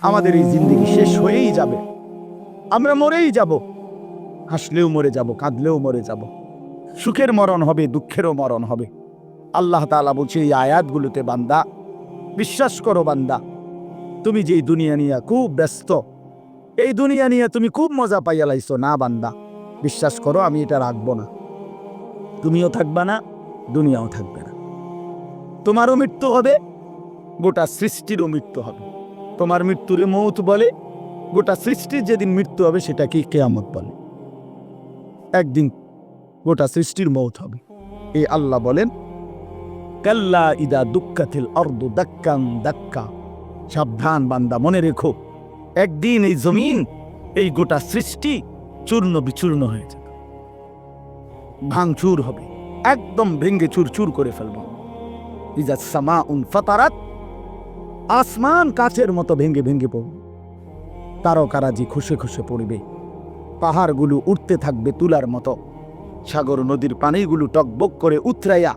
আমাদের এই জিন্দেগি শেষ হয়েই যাবে, আমরা মরেই যাব। হাসলেও মরে যাব, কাঁদলেও মরে যাব, সুখের মরণ হবে, দুঃখেরও মরণ হবে। আল্লাহ তাআলা বলছে এই আয়াতগুলোতে, বান্দা বিশ্বাস করো, বান্দা তুমি যে এই দুনিয়া নিয়ে খুব ব্যস্ত, এই দুনিয়া নিয়ে তুমি খুব মজা পাইয়া লাইছো, না বান্দা বিশ্বাস করো আমি এটা রাখবো না। তুমিও থাকবা না, দুনিয়াও থাকবে না। তোমারও মৃত্যু হবে, গোটা সৃষ্টিরও মৃত্যু হবে। তোমার মৃত্যুরে মৌত বলে, গোটা সৃষ্টির যেদিন মৃত্যু হবে সেটাকে কিয়ামত বলে। একদিন গোটা সৃষ্টির মৌত হবে। এই আল্লাহ বলেন, কাল্লা ইদা দুক্কাতিল আরদু দাক্কান দাক্কা, সাবধান বান্দা, মনে রেখো একদিন এই জমিন, এই গোটা সৃষ্টি চূর্ণ বিচূর্ণ হয়ে যাবে, ভাঙচুর হবে, একদম ভেঙ্গে চুরচুর করে ফেলব। ইজা সামাউন ফাতারাত, আসমান কাচের মতো ভেঙ্গে ভেঙ্গে পড়বে, তারকারাজি খুশে খুশে পড়বে, পাহাড়গুলো উঠতে থাকবে তুলার মতো, সাগর নদীর পানিগুলো টকবক করে উতরাইয়া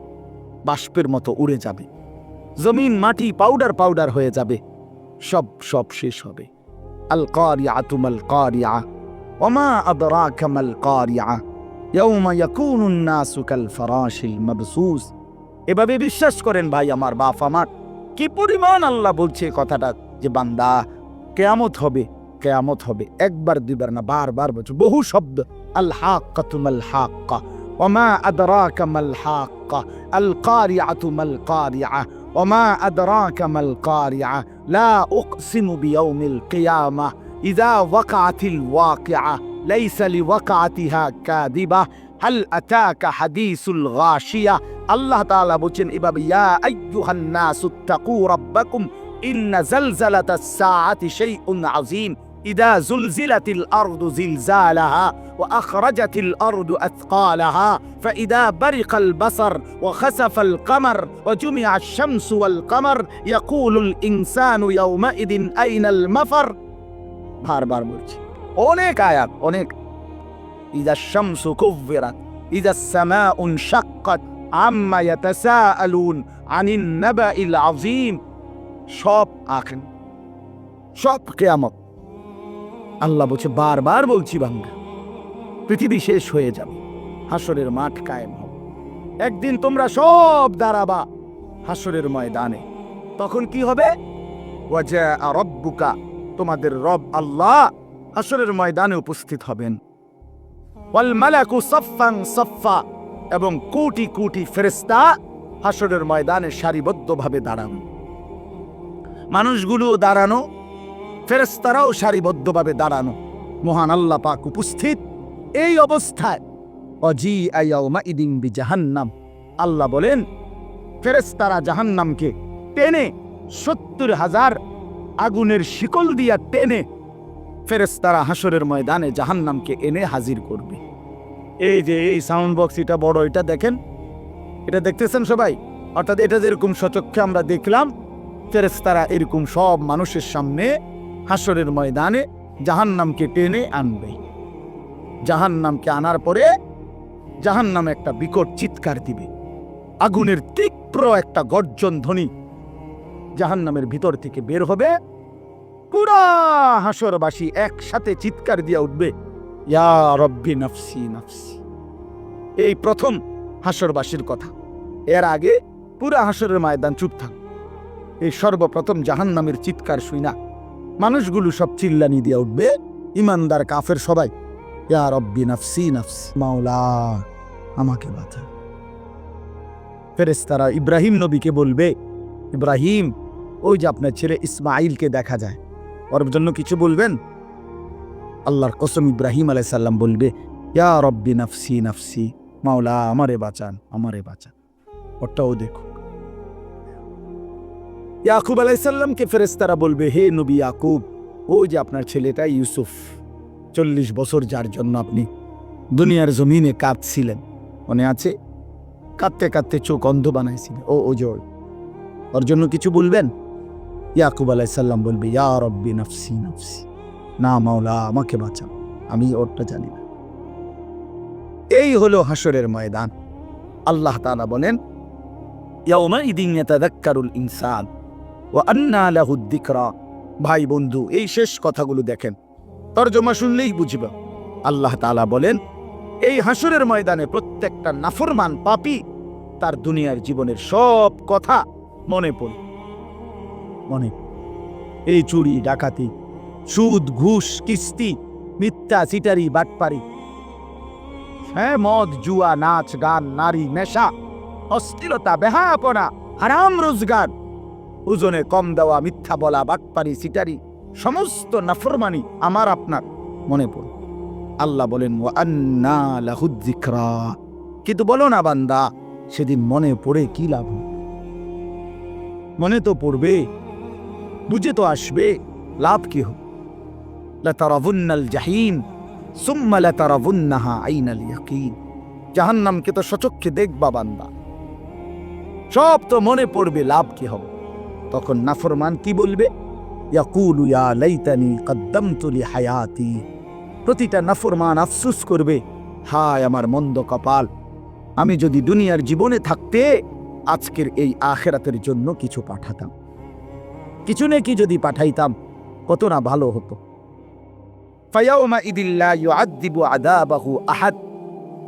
বাষ্পের মতো উড়ে যাবে, জমিন মাটি পাউডার পাউডার হয়ে যাবে, সব সব শেষ হবে। আল কারিআতু মাল কারিআ ওমা আদরাকা মাল কারিআ ইয়াউমা ইয়াকুনুন নাসু কাল ফারাশিল মাবসুস। এভাবে বিশ্বাস করেন ভাই আমার, বাপ আমার, কি পরিমাণ আল্লাহ বলছে কথাটা, যে বান্দা কিয়ামত হবে, কিয়ামত হবে। একবার দুইবার না, বারবার বলছে, বহু শব্দ। আল হাক্কাতু মাল হাক্কা ওমা আদরাকা মাল হাক্কা আল কারিআতু মাল কারিআ ওমা আদরাকা মাল কারিআ লা উকসিমু বিয়াউমিল কিয়ামা ইযা ওয়াকাআতিল ওয়াকিআ লাইসা লিওয়াকাআতিহা কাযিবা হাল আতাকা হাদিসুল গাশিয়া। আল্লাহ তাআলা বলেন এভাবে, ইয়া আইয়ুহান নাসু তাকু রাব্বাকুম ইন্না জালজালাতাস সাআতি শাইউন আযীম ইযা যুলজিলাতিল আরদু জিলজালাহা ওয়া আখরাজাতিল আরদু আথকালাহা ফাইযা বারিকাল বাসার ওয়া খাসাফাল কামার ওয়া জুমিআশ শামসু ওয়াল কামার ইয়াকুলুল ইনসানু ইয়াওমাইদিন আইনাল মাফার। বারবার বলছি, অনেক আয়াত, অনেক। ইযা শামসু কুব্বিরাত ইযা সামাউ ইনশাক্কাত আম্মা ইয়াতাসাআলুন আনিন নাবাইল আযীম। সব আখের, সব কিয়ামত। আল্লাহ বলছে, বারবার বলছি বান্দা, পৃথিবী শেষ হয়ে যাবে, হাসরের মাঠ কায়েম হবে, একদিন তোমরা সব দাঁড়াবা হাসরের ময়দানে। তখন কি হবে? ওয়াজা রব্বুকা, তোমাদের রব আল্লাহ হাসরের ময়দানে উপস্থিত হবেন। ওয়াল মালাকু সাফফান সাফফা, এবং কোটি কোটি ফেরেশতা হাসরের ময়দানে সারিবদ্ধভাবে দাঁড়ানো, মানুষগুলো দাঁড়ানো, ফেরেশতারাও সারিবদ্ধভাবে দাঁড়ানো, মহান আল্লাহ পাক উপস্থিত। এই অবস্থায় অজিআ ইয়াউমাইদিন বিজাহান্নাম, আল্লাহ বলেন ফেরেশতারা জাহান্নামকে টেনে ৭০,০০০ আগুনের শিকল দিয়া টেনে ফেরেশতারা হাসরের ময়দানে জাহান্নামকে এনে হাজির করবে। এই যে এই সাউন্ড বক্স, এটা বড়, এটা দেখেন, এটা দেখতেছেন সবাই? অর্থাৎ এটা যেরকম সচক্ষে আমরা দেখলাম, ফেরেশতারা এরকম সব মানুষের সামনে হাসরের ময়দানে জাহান্নামকে টেনে আনবে। জাহান্নামকে আনার পরে জাহান্নাম একটা বিকট চিৎকার দিবে, আগুনের তীব্র একটা গর্জন ধ্বনি জাহান্নামের ভিতর থেকে বের হবে। পুরা হাসরবাসী একসাথে চিৎকার দিয়া উঠবে, ইয়া রব্বি নাফসি নাফসি। এই প্রথম হাসরবাসীর কথা। এর আগে পুরা হাসরের ময়দান চুপ থাক। এই সর্বপ্রথম জাহান্নামের চিৎকার শুইনা মানুষগুলো সব চিল্লানি দিয়া উঠবে, ইমানদার কাফের সবাই, ইয়া রব্বি নাফসি নাফসি, মাওলা আমাকে বাঁচা। ফেরেশতারা ইব্রাহিম নবীকে বলবে, ইব্রাহিম, ওই যে আপনার ছেলে ইসমাইলকে দেখা যায়, ওর জন্য কিছু বলবেন? আল্লাহর কসম, ইব্রাহিম আলাইহিস সালাম বলবে, ইয়া রব্বি নাফসি নাফসি, মাওলা আমারে বাঁচান, আমারে বাঁচান। ওটাও দেখো। ইয়াকুব আলাইহিস সালামকে ফেরেশতারা বলবে, হে নবী ইয়াকুব, ওই যে আপনার ছেলেটা ইউসুফ, 40 বছর যার জন্য আপনি দুনিয়ার জমিনে কাঁদছিলেন, মনে আছে? কাঁদতে কাঁদতে চোখ অন্ধ বানাইছিলেন, ও যে ওর জন্য কিছু বলবেন? ইয়াকুব আলাইহিস সালাম বলবে, ইয়া রব্বি নাফসি নাফসি, না মাওলা আমাকে বাঁচান, আমি ওরটা জানি না। এই হলো হাসরের ময়দান। আল্লাহ তাআলা বলেন, ইয়াউমাইদিন ইয়াতাযাক্কারুল ইনসান ওয়া আন্না লাহুদ যিকরা ভাই বন্ধু, এই শেষ কথাগুলো দেখেন, তরজমা শুনলেই বুঝবে। আল্লাহ তাআলা বলেন, এই হাসরের ময়দানে প্রত্যেকটা নাফরমান পাপী তার দুনিয়ার জীবনের সব কথা মনে পড়ে। এই চুরি ডাকাতি, সুদ ঘুষ কিস্তি, মিথ্যা চিটারি বাটপারি, হ্যাঁ, মদ জুয়া নাচ গান নারী নেশা অশ্লীলতা বেহায়াপনা হারাম রোজগার, ওজনে কম দেওয়া মিথ্যা বলা বাটপারি চিটারি, সমস্ত নাফরমানি আমার আপনার মনে পড়ে। আল্লাহ বলেন, ওয়া আন্না লাহুদ যিকরা, কিন্তু বলো না বান্দা, সেদিন মনে পড়ে কি লাভ? মনে তো পড়বে, বুঝে তো আসবে, লাভ কি হবে? লাতারাবুন্নাল জাহিম সুম্মা লাতারাবুন্নাহা আইনাল ইয়াকিন, জাহান্নামকে তো সচক্ষে দেখবা বান্দা, সব তো মনে পড়বে, লাভ কি হবে? তখন নাফরমান কি বলবে? ইয়াকুলু ইয়া লাইতানি কদ্দামতু লিহায়াতি, প্রতিটা নাফরমান আফসোস করবে, হায় আমার মন্দ কপাল, আমি যদি দুনিয়ার জীবনে থাকতে আজকের এই আখিরাতের জন্য কিছু পাঠাতাম, কিছু নাকি যদি পাঠাইতাম কত না ভালো হতো। ফায়াউমা ইদিল্লা ইউআযযিবু আযাবাহু আহাদ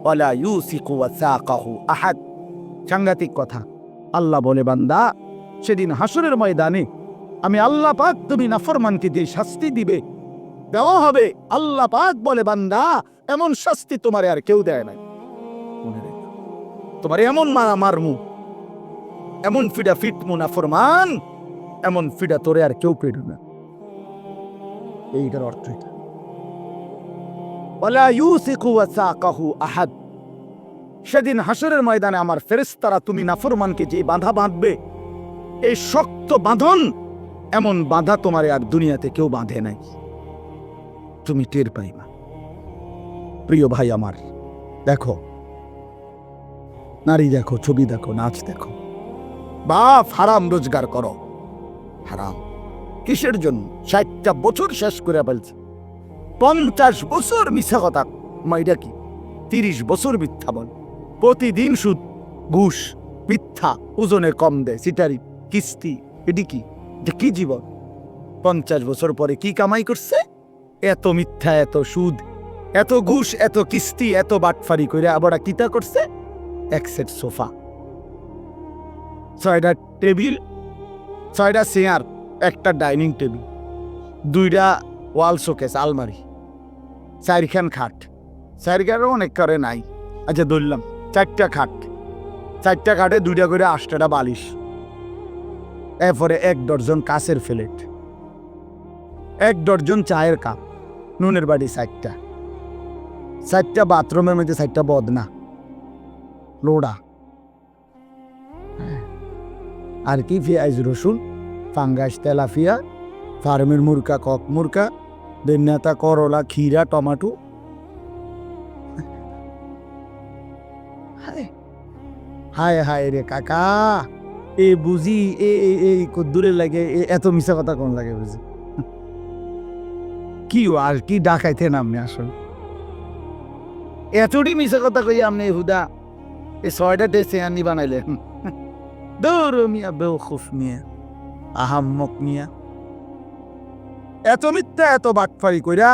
ওয়া লা ইউসিকু ওয়াসাকাহু আহাদ। সাংঘাতিক কথা। আল্লাহ বলে, বান্দা, সেদিন হাসরের ময়দানে আমি আল্লাহ পাক তুমি নাফরমানকে যে শাস্তি দিবে দেওয়া হবে, আল্লাহ পাক বলে, বান্দা, এমন শাস্তি তোমারে আর কেউ দেয় নাই। মনে রেখো, তোমারে এমন মারা মারমু, এমন ফিডা ফিটমু নাফরমান, এমন ফিডা তোরে আর কেউ পেড়ু না। এইটার অর্থ এটা। ওয়ালা ইউসিকু ওয়াসাকাহু আহাদ, সেদিন হাসরের ময়দানে আমার ফেরেশতারা তুমি নাফরমানকে যে বাঁধা বাঁধবে, এই শক্ত বাঁধন, এমন বাঁধা তোমারে আর দুনিয়াতে কেউ বাঁধে নাই, তুমি টের পাইবা। প্রিয় ভাই আমার, দেখো নারী দেখো, ছবি দেখো, নাচ দেখো, বাপ হারাম রোজগার করো, হারাম কিসের জন্য? 60টা বছর শেষ করে ফেলছে, 50 বছর মিথ্যা কথা, মাইরা কি 30 বছর মিথ্যা বল, প্রতিদিন সুদ ঘুষ মিথ্যা, ওজনে কম দেয় চিটারি কিস্তি, এটি কি? এটা কি জীবন? 50 বছর পরে কি কামাই করছে? এত মিথ্যা, এত সুদ, এত ঘুষ, এত কিস্তি, এত বাটফারি করে আবার কিতা করছে? এক সেট সোফা, 6টা টেবিল, 6টা চেয়ার, একটা ডাইনিং টেবিল, 2টা ওয়াল শোকেস আলমারি, 4খান খাট, 4খানও অনেক করে নাই, আচ্ছা ধরলাম 4টা খাট, 4টা খাটে 2টা করে 8টা বালিশ, এরপরে 1 ডজন কাঁচের প্লেট, 1 ডজন চায়ের কাপ, নুনের বাটি 4টা, 4টা বাথরুমের মধ্যে 4টা বদনা লোড়া, আর কি পেঁয়াজ রসুন ফাঙ্গাস তেলাপিয়া ফার্মের মুরকা কক মুরকা বেন্নাতা করলা ক্ষীরা টমাটো। হায় হায় রে কাকা, এ বুঝি এই কদ্দুরে লাগে, এত মিশা কথা কোন লাগে বুঝি? কি আর কি ডাকাইতে নামনি আসলে এতটি মিশা কথা কই আপনি হুদা এই 6টা ডেসে আনি বানাইলেন? দৌড় মিয়া, বেওকুফ মিয়া, আহাম্মক মিয়া, এত মিথ্যা এত বাটফারি কইরা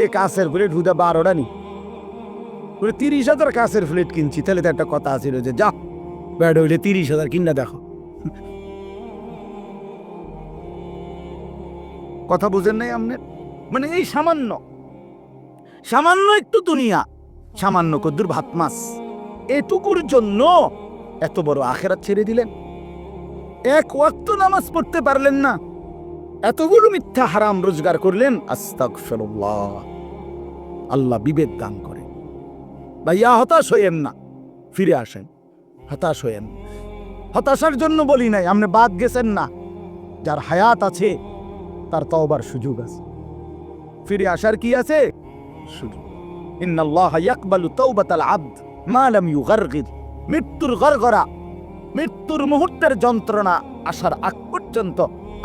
এ কাছের প্লেট হুদা 12টা নি 30,000 কাছের প্লেট কিনছি, তাহলে তো একটা কথা আছিল যে যা ব্যাড হইলে 30,000 কিনা দেখো। কথা বুঝেন নাই আপনি? মানে এই সামান্য সামান্য একটু দুনিয়া, সামান্য কদ্দুর ভাত মাছ, এটুকুর জন্য এত বড় আখিরাত ছেড়ে দিলেন, এক ওয়াক্ত নামাজ পড়তে পারলেন না, এতগুলো মিথ্যা হারাম রোজগার করলেন। আস্তাগফিরুল্লাহ, আল্লাহ বিবেক দান করে। ভাইয়া হতাশ হইয়েন না, ফিরে আসেন, হতাশ হইয়েন। হতাশার জন্য বলি নাই, আপনি বাদ গেছেন না, যার হায়াত আছে তার তওবার সুযোগ আছে, ফিরে আসার কি আছে সুযোগ। ইন্নাল্লাহা ইয়াকবালু তাওবাতাল আবদ মা লাম ইউগারগির, মৃত্যুর গরগরা, মৃত্যুর মুহূর্তের যন্ত্রণা আসার আগ পর্যন্ত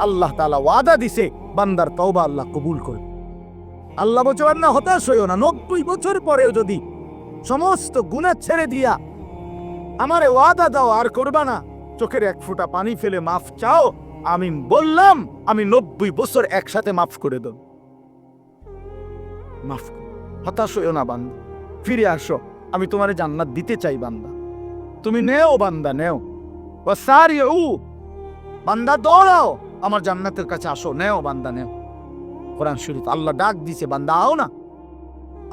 আল্লাহ তাআলা ওয়াদা দিছে বান্দার তওবা আল্লাহ কবুল করবে। আল্লাহ বলছেন না হতাশ হইও না, 90 বছর পরেও যদি সমস্ত গুনাহ ছেড়ে দিয়া আমারে ওয়াদা দাও আর করবা না, চোখের 1 ফোঁটা পানি ফেলে মাফ চাও, আমি বললাম আমি 90 বছর একসাথে মাফ করে দেব। মাফ করো, হতাশ হইও না বান্দা, ফিরে আসো, আমি তোমার জান্নাত দিতে চাই বান্দা, তুমি নেও বান্দা, নেও। ওয়াসারিউ, বান্দা দৌড়াও, আমার জান্নাতের কাছে আসো, নেও বান্দা, নেও। কোরআন শরীফ আল্লাহ ডাক দিছে, বান্দা আও না,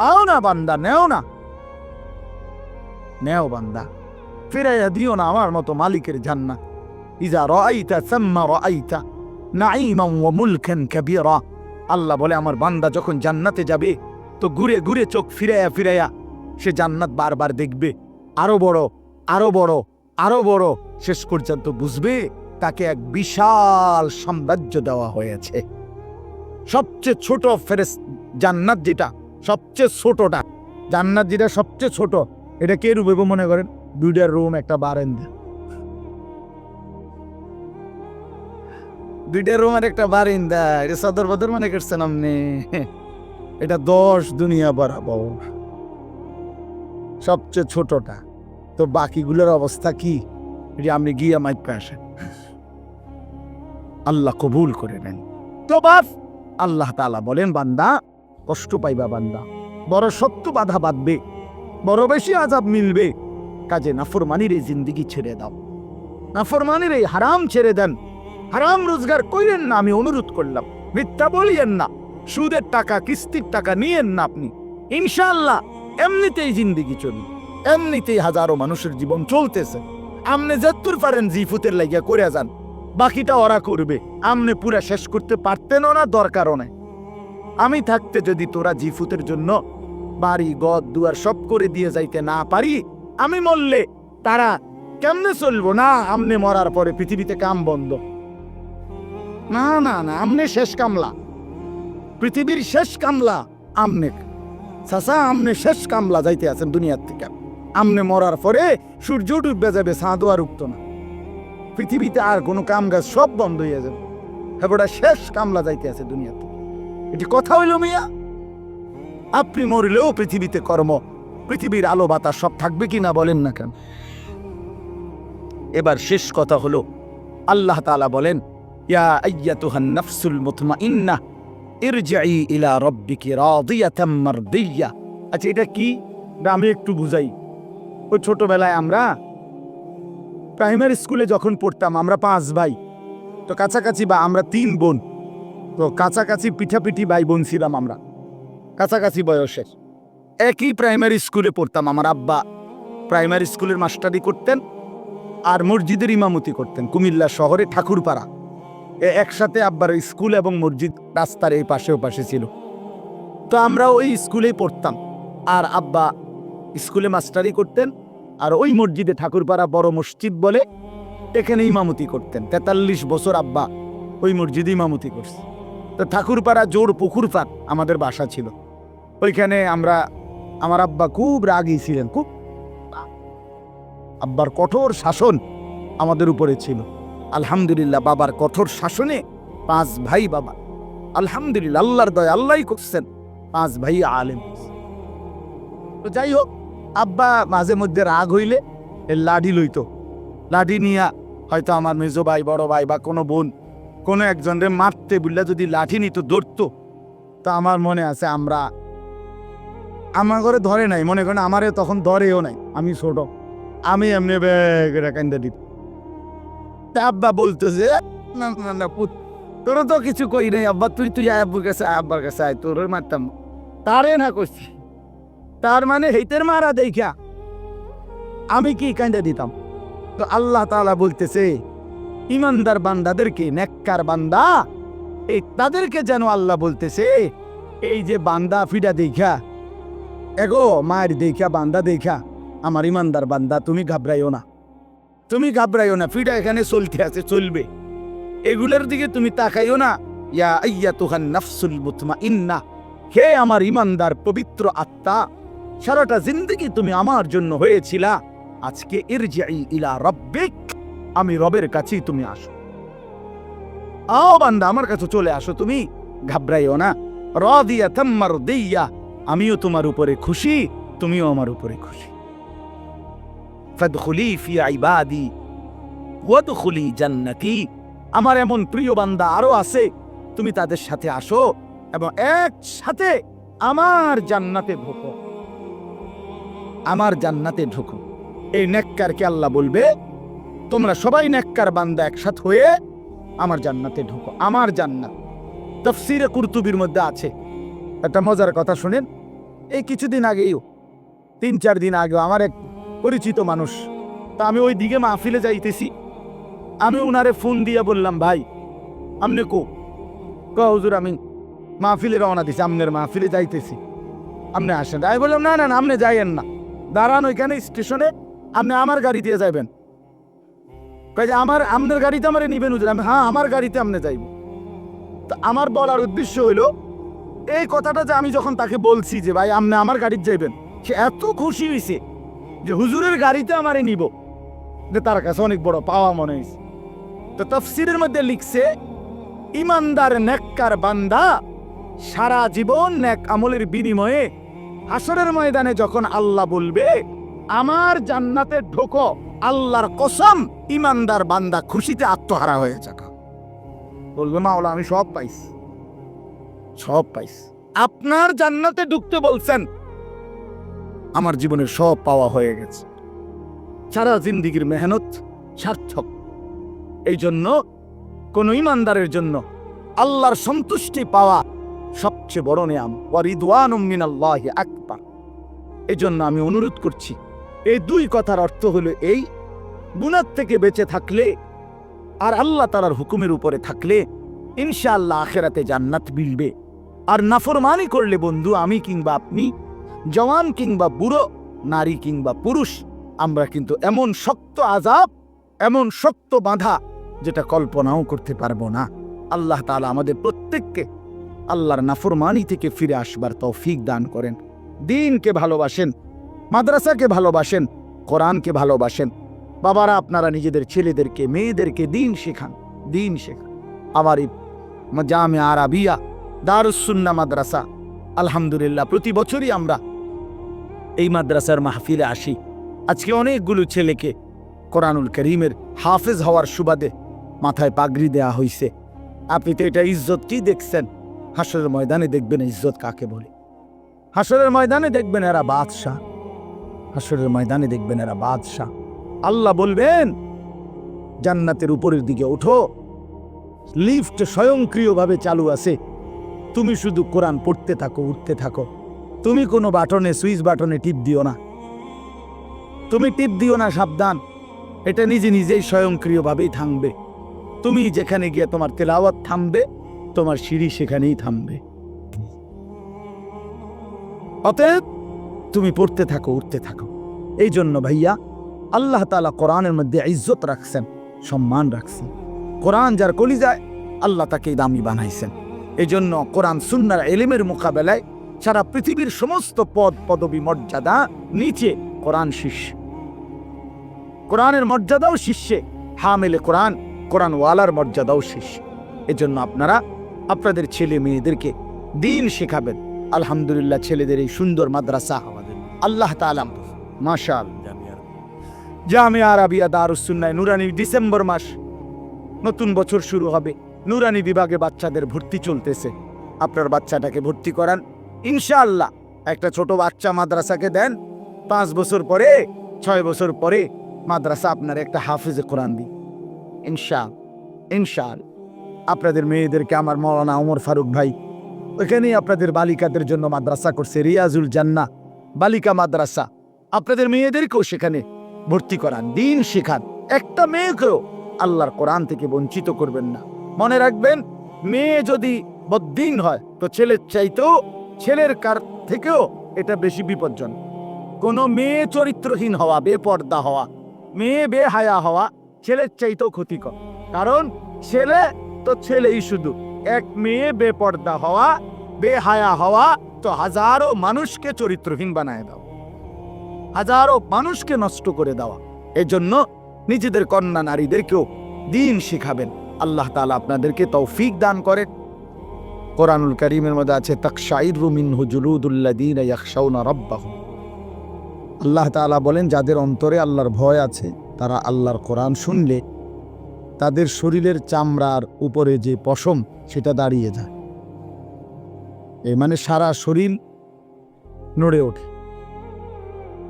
আও না বান্দা, নেও না, নেও বান্দা, ফিরাইয়া দিও না আমার মতো মালিকের জান্নাত। ইজা রাআইতা সাম্মা রাআইতা নাঈমান ওয়া মুলকান কাবীরা। আল্লাহ বলে আমার বান্দা যখন জান্নাতে যাবে তো ঘুরে ঘুরে চোখ ফিরাইয়া ফিরাইয়া সে জান্নাত বারবার দেখবে, আরো বড়, আরো বড়, আরো বড়, শেষ পর্যন্ত বুঝবে তাকে এক বিশাল সাম্রাজ্য দেওয়া হয়েছে। সবচেয়ে ছোট ফেরেশত জান্নাত, যেটা সবচেয়ে ছোটটা জান্নাত, যেটা সবচেয়ে ছোট, এটা কে রূপে মনে করেন? 2টা রুম, একটা বারান্দা, 2টা রুম আর একটা বারান্দা, এটা সদর বদর মনে করছেন আপনি? এটা 10 দুনিয়া বরাবর, সবচেয়ে ছোটটা। তো বাকিগুলোর অবস্থা কি? এটা আপনি গিয়ে মাইপে আসেন, আল্লাহ কবুল করে নেন। তো বাস আল্লাহ তাআলা বলেন, বান্দা কষ্ট পাইবা, বান্দা বড় শক্ত বাধা বাঁধবে, বড় বেশি আযাব মিলবে, কাজে নাফরমানির এই জিন্দেগি ছেড়ে দাও, নাফরমানির এই হারাম ছেড়ে দেন, হারাম রোজগার কইরেন না, আমি অনুরোধ করলাম, মিথ্যা বলিয়েন না, সুদের টাকা কিস্তির টাকা নিয়েন না আপনি, ইনশাআল্লাহ এমনিতেই জিন্দেগি চলবে, এমনিতেই হাজারো মানুষের জীবন চলতেছে। আমনে যতদূর পারেন জিফুতের লাগিয়া করে যান, বাকিটা ওরা করবে, আমনে পুরা শেষ করতে পারতেনও না, দরকারও নাই। আমি থাকতে যদি তোরা জিফুতের জন্য বাড়ি গদ দুয়ার সব করে দিয়ে যাইতে না পারি, আমি মরলে তারা কেমনে চলবো? না, আমনে মরার পরে পৃথিবীতে কাম বন্ধ, না না না, আমনে শেষ কামলা, পৃথিবীর শেষ কামলা আমনে। চাচা আমনে শেষ কামলা, যাইতে আছেন দুনিয়ার থেকে, আমনে মরার পরে সূর্য ডুববে যাবে, চাঁদও আর উঠতো না, পৃথিবীতে আর কোনো কাম কাজ সব বন্ধ হয়ে যাবে, হ্যাঁ শেষ কামলা যাইতে আছে দুনিয়াতে। এটি কথা হইল মিয়া? আপনি মরলেও পৃথিবীতে কর্ম, পৃথিবীর আলো বাতাস সব থাকবে কিনা বলেন না কেন? এবার শেষ কথা হলো, আল্লাহ তাআলা বলেন, ইয়া আইয়াতুহান নাফসুল মুতমাইন্নাহ ইরজিই ইলা রাব্বিকি রাদিয়াতাম মারদিয়া। আচ্ছা এটা কি? আমি একটু বুঝাই। ওই ছোটবেলায় আমরা প্রাইমারি স্কুলে যখন পড়তাম, আমরা 5 ভাই, তো কাছাকাছি, বা আমরা 3 বোন, তো কাছাকাছি পিঠাপিঠি ভাই বোন ছিলাম আমরা, কাছাকাছি বয়সের, একই প্রাইমারি স্কুলে পড়তাম। আমার আব্বা প্রাইমারি স্কুলের মাস্টারি করতেন আর মসজিদের ইমামতি করতেন কুমিল্লা শহরে ঠাকুরপাড়া। একসাথে আব্বার স্কুল এবং মসজিদ রাস্তার এই পাশে ও পাশে ছিল। তো আমরা ওই স্কুলেই পড়তাম, আর আব্বা স্কুলে মাস্টারি করতেন, আর ওই মসজিদে ঠাকুরপাড়া বড় মসজিদ বলে, এখানে ইমামতি করতেন। 43 বছর আব্বা ওই মসজিদে ইমামতি করছে। তো ঠাকুরপাড়া জোর পুকুর পাড় আমাদের বাসা ছিল, ওইখানে আমরা, আমার আব্বা খুব রাগী ছিলেন, খুব, আব্বার কঠোর শাসন আমাদের উপরে ছিল। আলহামদুলিল্লাহ বাবার কঠোর শাসনে 5 ভাই বাবা, আলহামদুলিল্লাহ আল্লাহর দয়া, আল্লাহই করছেন, 5 ভাই আলেম। তো যাই হোক, আব্বা মাঝে মধ্যে রাগ হইলে লাঠি লইতো, লাঠি নিয়া হয়তো আমার মেজো ভাই, বড় ভাই বা কোনো বোন কোনো একজনরে মারতে বললে যদি লাঠি নিত, ধরতো। তা আমার মনে আছে, আমরা, আমার ঘরে ধরে নাই, মনে করেন আমারে তখন ধরেও নাই, আমি ছোট, আমি এমনি ব্যাগের কান্দা দিত। তা আব্বা বলতো যে, না না না পুত, তোর তো কিছু কই নাই আব্বা, তুই আব্বুর কাছে, আব্বার কাছে আয়, তোর মারতাম, তারে না করছি। তার মানে হেইতের মারা দেখা আমি কি কান্দা দিতাম। তো আল্লাহ তাআলা বলতেছে, ইমানদার বান্দাদেরকে, নেককার বান্দা, এই তাদেরকে যেন আল্লাহ বলতেছে, এই যে বান্দা ফিডা দেখা, এগো মায়ের দেখা, বান্দা দেখা, আমার ইমানদার বান্দা, তুমি ঘাবড়াইও না, তুমি ঘাবড়াইও না, ফিডা এখানে চলতে আছে, চলবে, এগুলোর দিকে তুমি তাকাইও না। ইয়া আইয়াতুহান নাফসুল মুতমাইন্নাহ, হে আমার ইমানদার পবিত্র আত্মা, সারাটা জিন্দেগি তুমি আমার জন্য হয়েছিলা, আজকে ইরজিই ইলা রাব্বিক, আমি রবের কাছেই তুমি আসো, আও বান্দা আমার কাছে চলে আসো, তুমি ঘাবড়াইও না। রাদিয়াতাম মারদিয়া, আমিও তোমার উপরে খুশি, তুমিও আমার উপরে খুশি। ফাদখুলি ফি ইবাদি ওয়াদখুলি জান্নাতি, আমার এমন প্রিয় বান্দা আরো আছে, তুমি তাদের সাথে আসো এবং একসাথে আমার জান্নাতে ঢোকো, আমার জান্নাতে ঢোকো। এই নেককারকে আল্লাহ বলবে, তোমরা সবাই নেককার বান্দা একসাথে হয়ে আমার জান্নাতে ঢোকো, আমার জান্নাত। তাফসীরে কুরতুবীর মধ্যে আছে একটা মজার কথা, শুনেন। এই কিছুদিন আগেও, 3-4 দিন আগেও আমার এক পরিচিত মানুষ, তা আমি ওই দিকে মাহফিলে যাইতেছি, আমি উনারে ফোন দিয়ে বললাম, ভাই আপনি হুজুর আমি মাহফিলে রওনা দিছি, আপনার মাহফিলে যাইতেছি, আপনি আসেন। আমি বললাম, না না না, আপনি যাইয়েন না, দাঁড়ান ওইখানে স্টেশনে, আপনি আমার গাড়ি দিয়ে যাইবেন। কয় যে আপনার গাড়িতে আমার নিবেন হুজুর? আমি, হ্যাঁ আমার গাড়িতে আপনি যাইব। তো আমার বলার উদ্দেশ্য হইল এই কথাটা, যে আমি যখন তাকে বলছি যে ভাই আপনি আমার গাড়িতে যাইবেন, সে এত খুশি হয়েছে যে হুজুরের গাড়িতে আমারে নিব, যে তার কাছে অনেক বড় পাওয়া মনে হয়েছে। তো তাফসীরের মধ্যে লিখছে, ইমানদার নেককার বান্দা সারা জীবন নেক আমলের বিনিময়ে হাসরের ময়দানে যখন আল্লাহ বলবে আমার জান্নাতে ঢোকো, আল্লাহর কসম ইমানদার বান্দা খুশিতে আত্মহারা হয়ে যাবে, বলবে মাওলা আমি সব পাইছি, সব পাইছি। আপনার জান্নাতে ঢুকতে বলছেন, আমার জীবনের সব পাওয়া হয়ে গেছে, সারা জিন্দেগীর মেহনত সার্থক। এই জন্য কোন ইমানদারের জন্য আল্লাহর সন্তুষ্টি পাওয়া সবচেয়ে বড় নিয়াম, ওয়া রিদওয়ানুম মিনাল্লাহি আকবার। এই জন্য আমি অনুরোধ করছি, এই 2 কথার অর্থ হলো এই, গুনাহ থেকে বেঁচে থাকলে আর আল্লাহ তাআলার হুকুমের উপরে থাকলে ইনশাআল্লাহ আখিরাতে জান্নাত মিলবে। আর নাফরমানি করলে বন্ধু, আমি কিংবা আপনি, জওয়ান কিংবা বুড়ো, নারী কিংবা পুরুষ, আমরা কিন্তু এমন শক্ত আযাব, এমন শক্ত বাধা যেটা কল্পনাও করতে পারবো না। আল্লাহ তাআলা আমাদের প্রত্যেককে আল্লাহর নাফরমানি থেকে ফিরে আসবার তৌফিক দান করেন। দ্বীনকে ভালোবাসেন, মাদ্রাসাকে ভালোবাসেন, কোরআনকে ভালোবাসেন। বাবারা আপনারা নিজেদের ছেলেদেরকে মেয়েদেরকে দ্বীন শেখান, দ্বীন শেখান। আমার জামিয়া আরাবিয়া দারুস সুন্নাহ মাদ্রাসা, আলহামদুলিল্লাহ প্রতি বছরই আমরা এই মাদ্রাসার মাহফিলে আসি। আজকে অনেকগুলো ছেলেকে কোরআনুল করিমের হাফেজ হওয়ার সুবাদে মাথায় পাগড়ি দেয়া হয়েছে। আপনি তো এটা ইজ্জত কি দেখছেন? হাসরের ময়দানে দেখবেন ইজ্জত কাকে বলে। হাসরের ময়দানে দেখবেন এরা বাদশাহ, হাসরের ময়দানে দেখবেন এরা বাদশাহ। আল্লাহ বলবেন জান্নাতের উপরের দিকে ওঠো, লিফট স্বয়ংক্রিয়ভাবে চালু আছে, তুমি শুধু কোরআন পড়তে থাকো, উঠতে থাকো। তুমি কোনো বাটনে, সুইচ বাটনে টিপ দিও না, তুমি টিপ দিও না, সাবধান, এটা নিজে নিজেই স্বয়ংক্রিয়ভাবেই থামবে। তুমি যেখানে গিয়ে তোমার তেলাওয়াত থামবে, তোমার সিঁড়ি সেখানেই থামবে। অতএব তুমি পড়তে থাকো, উঠতে থাকো। এই জন্য ভাইয়া আল্লাহ তাআলা কোরআনের মধ্যে ইজ্জত রাখছেন, সম্মান রাখছেন। কোরআন যার কলিজায়, আল্লাহ তাকে দামি বানাইছেন। এই জন্য কোরআন সুন্নাহর ইলমের মোকাবেলায় সারা পৃথিবীর সমস্ত পদ পদবী মর্যাদা নিচে, কোরআন শীর্ষে। কোরআনের মর্যাদাও শীর্ষে, হামিলে কোরআন, কোরআনওয়ালার মর্যাদাও শীর্ষে। এজন্য আপনারা আপনাদের ছেলে মেয়েদেরকে দ্বীন শেখাবেন। আলহামদুলিল্লাহ ছেলেদের এই সুন্দর মাদ্রাসা আল্লাহ তাআলা মাশাআল্লাহ জামিয়া আরাবিয়া দারুস সুন্নাহ নুরানি, ডিসেম্বর মাস নতুন বছর শুরু হবে, নুরানি বিভাগে বাচ্চাদের ভর্তি চলতেছে। আপনার বাচ্চাটাকে ভর্তি করান ইনশাআল্লাহ। একটা ছোট বাচ্চা মাদ্রাসাকে দেন, 5 বছর পরে, 6 বছর পরে মাদ্রাসা আপনার একটা হাফেজে কোরআন দিই ইনশাআল্লাহ। আপনাদের মেয়েদেরকে আমার মাওলানা ওমর ফারুক ভাই ওইখানেই আপনাদের বালিকাদের জন্য মাদ্রাসা করছে, রিয়াজুল জান্নাহ বালিকা মাদ্রাসা। আপনাদের মেয়েদেরকেও সেখানে ভর্তি করান, দ্বীন শেখান। একটা মেয়েকেও আল্লাহর কোরআন থেকে বঞ্চিত করবেন না। মনে রাখবেন, মেয়ে যদি বদ্দীন হয় তো ছেলের চাইতেও, ছেলের কার থেকেও এটা বেশি বিপজ্জনক। কোনো মেয়ে চরিত্রহীন হওয়া, বেপর্দা হওয়া, মেয়ে বেহায়া হওয়া ছেলের চাইতেও ক্ষতিকর। কারণ ছেলে তো ছেলেই শুধু, এক মেয়ে বেপর্দা হওয়া, বেহায়া হওয়া তো হাজারো মানুষকে চরিত্রহীন বানায় দাও, হাজারো মানুষকে নষ্ট করে দেওয়া। এজন্য নিজেদের কন্যা নারীদেরকেও দ্বীন শিখাবেন। আল্লাহ তাআলা আপনাদেরকে তৌফিক দান করেন। কোরআনুল কারীমের মধ্যে আছে, তাকশাইরু মিনহু জুলুদুল্লাযীনা ইয়াখশাউনা রাব্বাহুম। আল্লাহ তাআলা বলেন, যাদের অন্তরে আল্লাহর ভয় আছে তারা আল্লাহর কোরআন শুনলে তাদের শরীরের চামড়ার উপরে যে পশম সেটা দাঁড়িয়ে যায়। এই মানে সারা শরীর নড়ে ওঠে,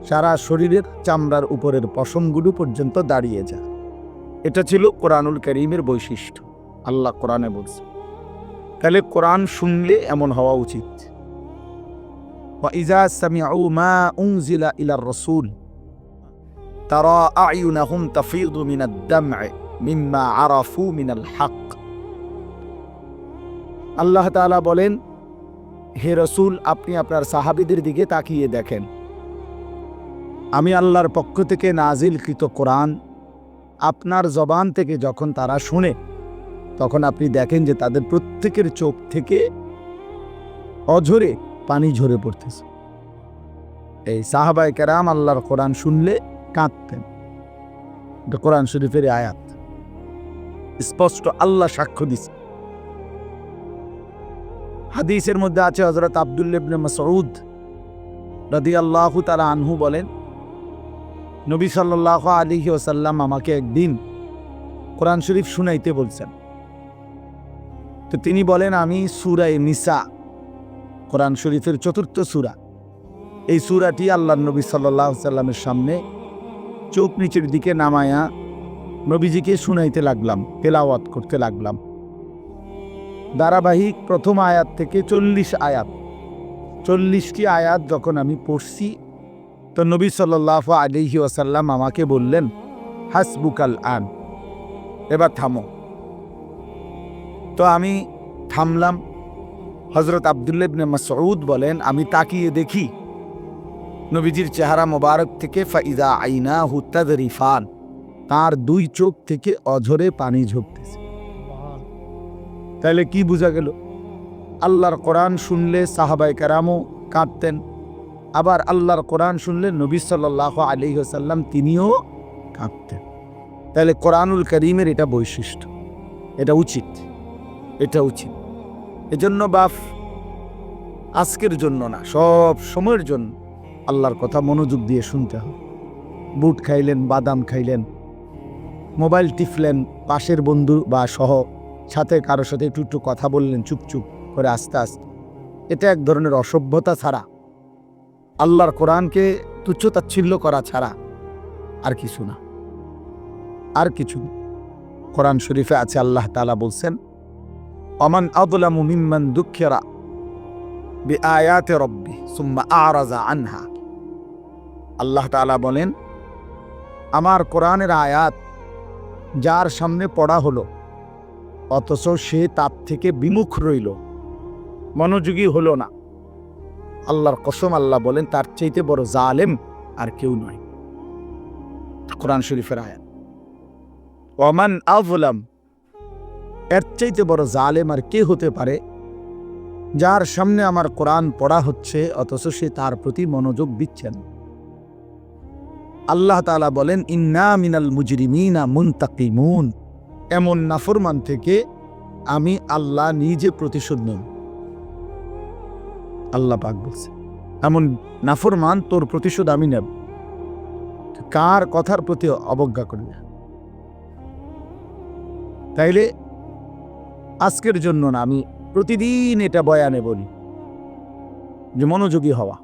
সারা শরীরের চামড়ার উপরের পশমগুলো পর্যন্ত দাঁড়িয়ে যায়। এটা ছিল কোরআনুল কারীমের বৈশিষ্ট্য। আল্লাহ কোরআনে বলছে, তাহলে কোরআন শুনলে এমন হওয়া উচিত। وَإِذَا سَمِعُوا مَا أُنزِلَ إِلَى الرَّسُولِ تَرَى أَعْيُنَهُمْ تَفِيضُ مِنَ الدَّمْعِ مِمَّا عَرَفُوا مِنَ الْحَقِّ। আল্লাহ তাআলা বলেন, হে রাসূল, আপনি আপনার সাহাবীদের দিকে তাকিয়ে দেখেন, আমি আল্লাহর পক্ষ থেকে নাজিলকৃত কোরআন আপনার জবান থেকে যখন তারা শুনে, তখন আপনি দেখেন যে তাদের প্রত্যেকের চোখ থেকে অঝরে পানি ঝরে পড়তেছে। এই সাহাবায়ে কেরাম আল্লাহর কোরআন শুনলে কাঁদতেন। এটা কোরআন শরীফের আয়াত, স্পষ্ট আল্লাহ সাক্ষ্য দিচ্ছে। হাদিসের মধ্যে আছে, হযরত আব্দুল্লাহ ইবনে মাসউদ রাদিয়াল্লাহু তাআলা আনহু বলেন, নবী সাল্লাল্লাহু আলাইহি ওয়াসাল্লাম আমাকে একদিন কোরআন শরীফ শুনাইতে বলছেন। তো তিনি বলেন, আমি সূরা নিসা, কোরআন শরীফের ৪র্থ সূরা, এই সূরাটি আল্লাহর নবী সাল্লাল্লাহু আলাইহি ওয়াসাল্লামের সামনে চোখ নিচের দিকে নামায়া নবীজিকে শুনাইতে লাগলাম, তেলাওয়াত করতে লাগলাম। ধারাবাহিক প্রথম আয়াত থেকে 40টি আয়াত যখন আমি পড়ছি, তো নবী সাল্লাল্লাহু আলাইহি ওয়াসাল্লাম আমাকে বললেন, হাসবুকাল আন, এবার থামো। তো আমি থামলাম। হযরত আব্দুল্লাহ ইবনে মাসউদ বলেন, আমি তাকিয়ে দেখি নবীজির চেহারা মোবারক থেকে ফাইদা আইনাহু তাযরিফান, তার 2 চোখ থেকে অঝরে পানি ঝরতেছে। তাহলে কি বোঝা গেল? আল্লাহর কোরআন শুনলে সাহাবায়ে কেরামও কাঁদতেন, আবার আল্লাহর কোরআন শুনলে নবী সাল্লাল্লাহু আলাইহি ওয়াসাল্লাম তিনিও কাঁদতেন। তাহলে কোরআনুল কারীমের এটা বৈশিষ্ট্য, এটা উচিত, এটা উচিত। এজন্য বাপ, আজকের জন্য না, সব সময়ের জন্য আল্লাহর কথা মনোযোগ দিয়ে শুনতে হবে। বুট খাইলেন, বাদাম খাইলেন, মোবাইল টিপলেন, পাশের বন্ধু বা সহ সাথে কারোর সাথে একটু কথা বললেন চুপচুপ করে আস্তে আস্তে, এটা এক ধরনের অসভ্যতা ছাড়া, আল্লাহর কোরআনকে তুচ্ছতাচ্ছিল্য করা ছাড়া আর কিছু না, আর কিছু। কোরআন শরীফে আছে, আল্লাহ তাআলা বলছেন, ওমান আযলামু মিম্মান যুক্কিরা বিআয়াতি রাব্বি সুম্মা আ'রাযা আনহা। আল্লাহ তাআলা বলেন, আমার কোরআনের আয়াত যার সামনে পড়া হলো অথচ সে তার থেকে বিমুখ রইল, মনোযোগী হলো না, আল্লাহর কসম, আল্লাহ বলেন তার চাইতে বড় জালেম আর কেউ নয়। কোরআন শরীফের আয়াত, ওমান আযলাম, এর চাইতে বড় জালেম আর কে হতে পারে যার সামনে আমার কোরআন পড়া হচ্ছে অথচ সে তার প্রতি মনোযোগ দিচ্ছেন। আল্লাহ তাআলা বলেন, ইন্না মিনাল মুজরিমিনা মুনতাকিমুন, এমন নাফরমান থেকে আমি আল্লাহ নিজে প্রতিশোধ নেব। আল্লাহ পাক বলছে, এমন নাফরমান, তোর প্রতিশোধ আমি নেব। কার কথার প্রতি অবজ্ঞা করবে? তাইলে আজকের জন্য না, আমি প্রতিদিন এটা বয়ানে বলি যে মনোযোগী হওয়া।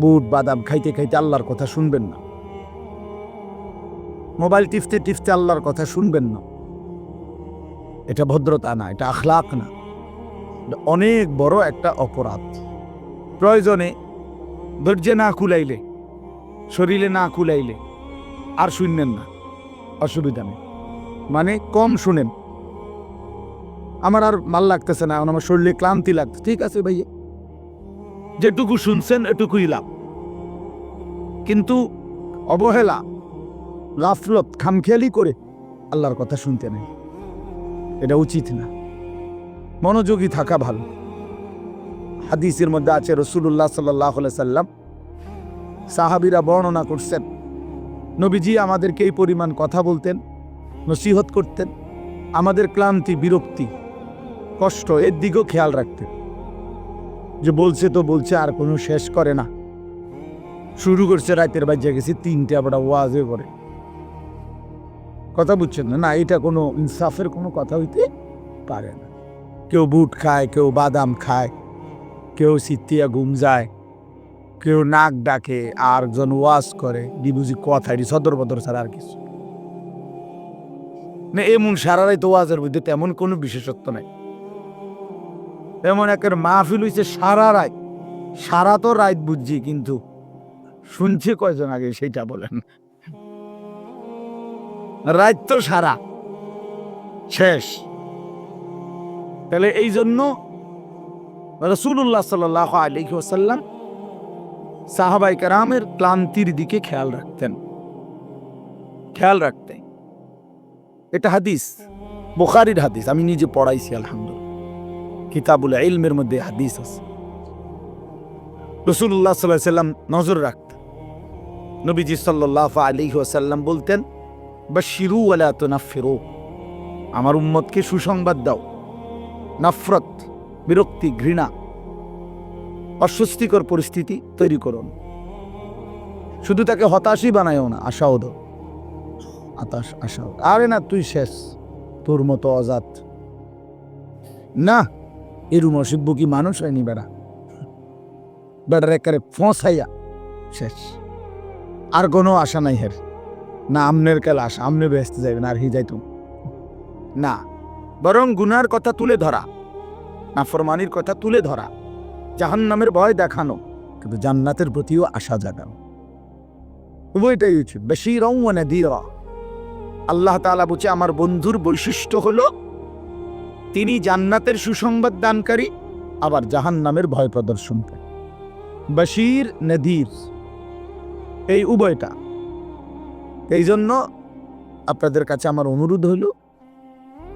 বুট বাদাম খাইতে খাইতে আল্লাহর কথা শুনবেন না, মোবাইল টিপতে টিপতে আল্লাহর কথা শুনবেন না। এটা ভদ্রতা না, এটা আখলাক না, এটা অনেক বড় একটা অপরাধ। প্রয়োজনে ধৈর্যে না কুলাইলে, শরীরে না কুলাইলে আর শুনবেন না, অসুবিধা নেই, মানে কম শুনেন। আমার আর ভাল লাগতেছে না, আমার শরীরে ক্লান্তি লাগছে, ঠিক আছে ভাইয়া, যেটুকু শুনছেন এটুকুই লাভ। কিন্তু অবহেলা, গাফলত, খামখেয়ালি করে আল্লাহর কথা শুনতে নেই, এটা উচিত না। মনোযোগী থাকা ভালো। হাদিসের মধ্যে আছে, রাসূলুল্লাহ সাল্লাল্লাহু আলাইহি সাল্লাম, সাহাবীরা বর্ণনা করছেন, নবীজি আমাদেরকে এই পরিমাণ কথা বলতেন, নসিহত করতেন, আমাদের ক্লান্তি, বিরক্তি, কষ্ট এর দিকেও খেয়াল রাখতেন, যে বলছে তো বলছে আর কোনো শেষ করে না, শুরু করছে রাতের বাজে গেছে 3টা, আবার ওয়াজে করে। কথা বুঝছেন না? না, এটা কোনো ইনসাফের কোনো কথা হইতে পারে না। কেউ বুট খায়, কেউ বাদাম খায়, কেউ সিতিয়া ঘুম যায়, কেউ নাক ডাকে, আর জন ওয়াজ করে ডিবুজি কথা, এটি সদর বদর ছাড়া আর কিছু না। এমন সারারাই তো ওয়াজের মধ্যে তেমন কোনো বিশেষত্ব নাই। এমন একের মাহফিল হইছে সারা রাত, সারা তো রাত বুঝছি, কিন্তু শুনছে কয়জন আগে সেইটা বলেন। রাত তো সারা শেষ। তাহলে এই জন্য রাসূলুল্লাহ সাল্লাল্লাহু আলাইহি ওয়াসাল্লাম সাহাবায়ে কেরামের ক্লান্তির দিকে খেয়াল রাখতেন। এটা হাদিস, বুখারীর হাদিস, আমি নিজে পড়াইছি আলহামদুলিল্লাহ, কিতাবুল ইলমের মধ্যে হাদিস আছে। রাসূলুল্লাহ সাল্লাল্লাহু আলাইহি ওয়াসাল্লাম নজর রাখতেন। নবীজি সাল্লাল্লাহু আলাইহি ওয়াসাল্লাম বলতেন, বাশশিরু ওয়ালা তুনাফফিরু, আমার উম্মতকে সুসংবাদ দাও, নফরত, বিরক্তি, ঘৃণা, অস্বস্তিকর পরিস্থিতি তৈরি করুন। শুধু তাকে হতাশই বানায়ও না, আশাও দাও। আশাও, আরে না তুই শেষ, তোর মতো অজাত না, এরম অসভ্য কি মানুষ হয়নি বেড়া, বেড়ার একারে ফসাইয়া শেষ, আর কোনো আশা নাই হের, না আমনের কাল আশা, আমনে ব্যস্ত যাইবেন আর হি যাইতুম না, বরং গুনার কথা তুলে ধরা, নাফরমানির কথা তুলে ধরা, জাহান্নামের ভয় দেখানো, কিন্তু জান্নাতের প্রতিও আশা জাগানো, উভয়টাই উচিত। বাশীরাও ওয়া নাযীরা, আল্লাহ তাআলা বলছে আমার বন্ধুর বৈশিষ্ট্য হলো তিনি জান্নাতের সুসংবাদ দানকারী, আবার জাহান্নামের ভয় প্রদর্শনকারী। বাশীর, নাযীর, এই উভয়টা। এই জন্য আপনাদের কাছে আমার অনুরোধ হইল,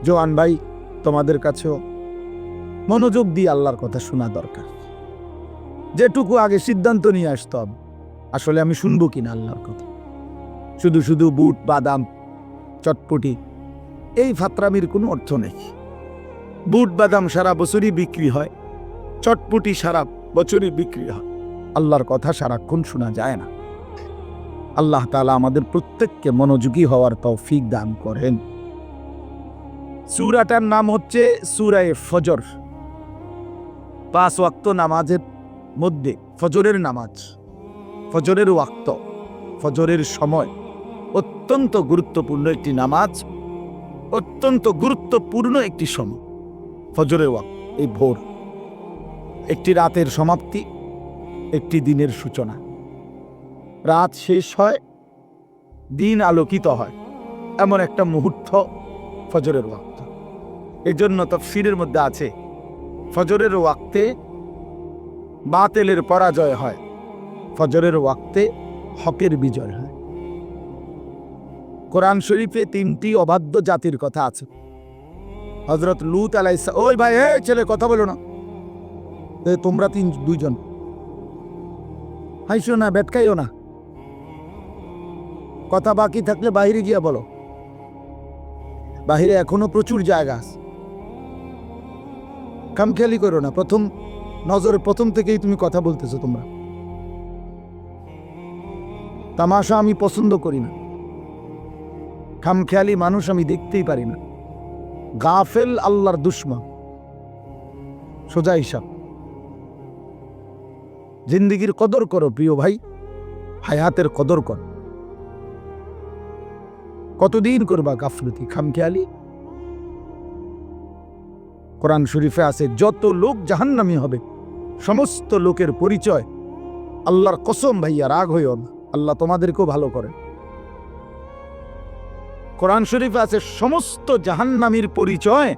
জোয়ান ভাই তোমাদের কাছেও মনোযোগ দিয়ে আল্লাহর কথা শোনা দরকার। যেটুকু আগে সিদ্ধান্ত নিয়ে আসতে হবে, আসলে আমি শুনবো কিনা আল্লাহর কথা। শুধু শুধু বুট, বাদাম, চটপটি, এই ফাতরামির কোনো অর্থ নেই। বুট বাদাম সারা বছরই বিক্রি হয়, চটপটি সারা বছরই বিক্রি হয়, আল্লাহর কথা সারাক্ষণ শোনা যায় না। আল্লাহ তাআলা আমাদের প্রত্যেককে মনোযোগী হওয়ার তৌফিক দান করেন। সূরাটার নাম হচ্ছে সূরায়ে ফজর। 5 ওয়াক্ত নামাজের মধ্যে ফজরের নামাজ, ফজরের ওয়াক্ত, ফজরের সময় অত্যন্ত গুরুত্বপূর্ণ একটি নামাজ, অত্যন্ত গুরুত্বপূর্ণ একটি সময় ফজরের ওয়াক্ত। এই ভোর একটি রাতের সমাপ্তি, একটি দিনের সূচনা। রাত শেষ হয়, দিন আলোকিত হয়, এমন একটা মুহূর্ত ফজরের ওয়াক্ত। এই জন্য তাফসীরের মধ্যে আছে ফজরের ওয়াক্তে বাতিলের পরাজয় হয়, ফজরের ওয়াক্তে হকের বিজয় হয়। কোরআন শরীফে 3টি অবাধ্য জাতির কথা আছে। হযরত লূত আলাইহিস সালাম, ওই ভাই এই ছেলে কথা বলো না, তোমরা 2জন হাইসো না, বেটকাইও না, কথা বাকি থাকলে বাইরে গিয়া বলো, বাহিরে এখনো প্রচুর জায়গা আছে, খামখেয়ালি করো না। নজরের প্রথম থেকেই তুমি কথা বলতেছো। তোমরা তামাশা আমি পছন্দ করি না, খামখেয়ালি মানুষ আমি দেখতেই পারি না। গাফেল আল্লাহর দুশমন, সোজা হিসাব। জিন্দেগির কদর করো প্রিয় ভাই, হায়াতের কদর করো। কতদিন করবা গাফলতি, খামখেয়ালি? কোরআন শরীফে আছে যত লোক জাহান্নামী হবে সমস্ত লোকের পরিচয়, আল্লাহর কসম ভাইয়া রাগ হইও না, আল্লাহ তোমাদেরকেও ভালো করেন। কোরআন শরীফে আছে সমস্ত জাহান্নামীর পরিচয়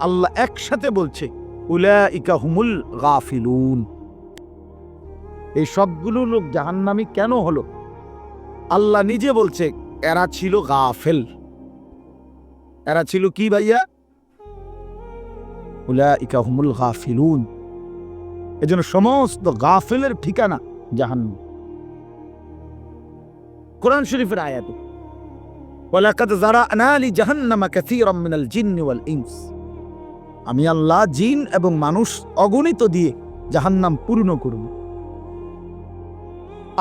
আল্লাহ একসাথে বলছে, উলাইকা হুমুল গাফিলুন। এই সবগুলো লোক জাহান্নামী কেন হলো? আল্লাহ নিজে বলছে এরা ছিল গাফেল। এরা ছিল কি ভাইয়া? উলাইকা হুমুল গাফিলুন। এজন্য সমস্ত গাফেলের ঠিকানা জাহান্নাম। কোরআন শরীফের আয়াত, ওয়ালাকাদ যারানা লি জাহান্নামা কাসীরাম মিনাল জিন্নি ওয়াল ইনস। আমি আল্লাহ জিন এবং মানুষ অগণিত দিয়ে জাহান্নাম পূর্ণ করব।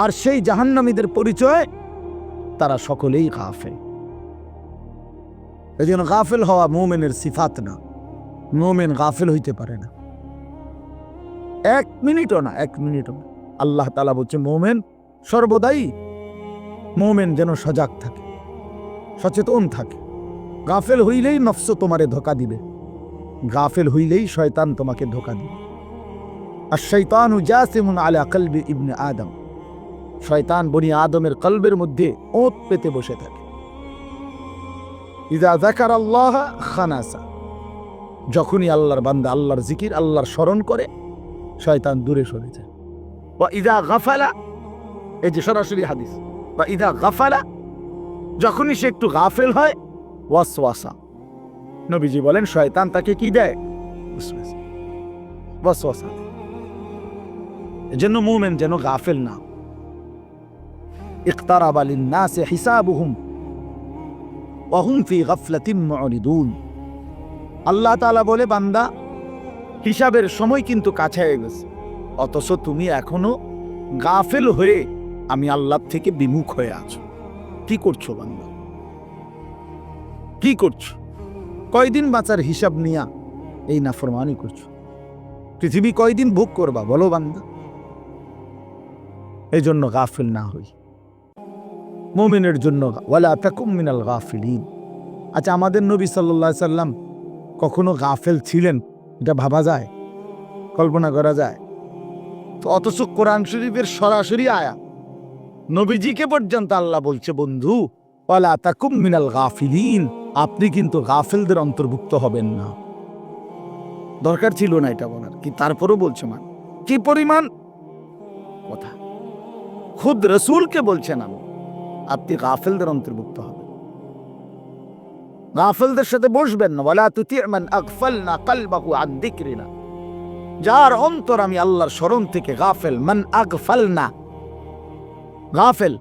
আর সেই জাহান্নামীদের পরিচয় তারা সকলেই গাফেল। এই জন্য গাফেল হওয়া মুমিনের সিফাত না। মুমিন গাফেল হইতে পারে না, 1 মিনিটও না, 1 মিনিটও না। আল্লাহ তাআলা বলছে মুমিন সর্বদাই, মুমিন যেন সজাগ থাকে, সচেতন থাকে। গাফেল হইলেই নফস তোমারে ধোঁকা দিবে, গাফেল হইলেই শয়তান তোমাকে ধোঁকা দিবে। আর শয়তানু জাসিমুন আলা কলবি ইবনে আদম, শয়তান বনি আদমের কলবের মধ্যে ওঁত পেতে বসে থাকে। ইযা যাকারাল্লাহ খানাসা, যখনই আল্লাহর বান্দা আল্লাহর জিকির, আল্লাহর স্মরণ করে, শয়তান দূরে সরে যায়। ওয়া ইযা গাফালা, এই যে সরাসরি হাদিস, ওয়া ইযা গাফালা, যখনই সে একটু গাফেল হয়, ওয়াসওয়াসা, নবীজি বলেন শয়তান তাকে কি দেয়? ওয়াসওয়াসা। এজন্য মুমিন যেন গাফেল না। ইকতারাবা লিন-নাসি হিসাবুহুম ওয়া হুম ফি গাফলাতিন মুরিদুন। আল্লাহ তাআলা বলে বান্দা হিসাবের সময় কিন্তু কাছে হয়ে গেছে, অথচ তুমি এখনো গাফেল হয়ে আমি আল্লাহ থেকে বিমুখ হয়ে আছো। কি করছো বান্দা? কি করছো? কয়দিন বাঁচার হিসাব নিয়া এই নাফরমানি করছো? পৃথিবী কয়দিন ভোগ করবা বলো বান্দা? এই জন্য গাফিল না হই, মুমিনের জন্য ওয়ালা তাকুম মিনাল গাফিলিন। আচ্ছা, আমাদের নবী সাল্লাল্লাহু আলাইহি সাল্লাম কখনো গাফেল ছিলেন? এটা ভাবা যায়, কল্পনা করা যায়? তো অথচ কোরআন শরীফের সরাসরি আয়াত, নবীজিকে পর্যন্ত আল্লাহ বলছে বন্ধু ওয়ালা তাকুম মিনাল গাফিলিন, আপনি কিন্তু গাফেলদের অন্তর্ভুক্ত হবেন না। দরকার ছিল না এটা বলার, কি তারপরও বলছে মান কি পরিমাণ কথা। খুদ রাসূলকে বলছেন আপনি গাফেলদের অন্তর্ভুক্ত হবেন, গাফেলদের সাথে বসবেন না। ওয়ালা তুতি মান আগফালনা কলবাহু আন যিকরিনা, যার অন্তর আমি আল্লাহর স্মরণ থেকে গাফেল। মান আগফালনা, গাফেল,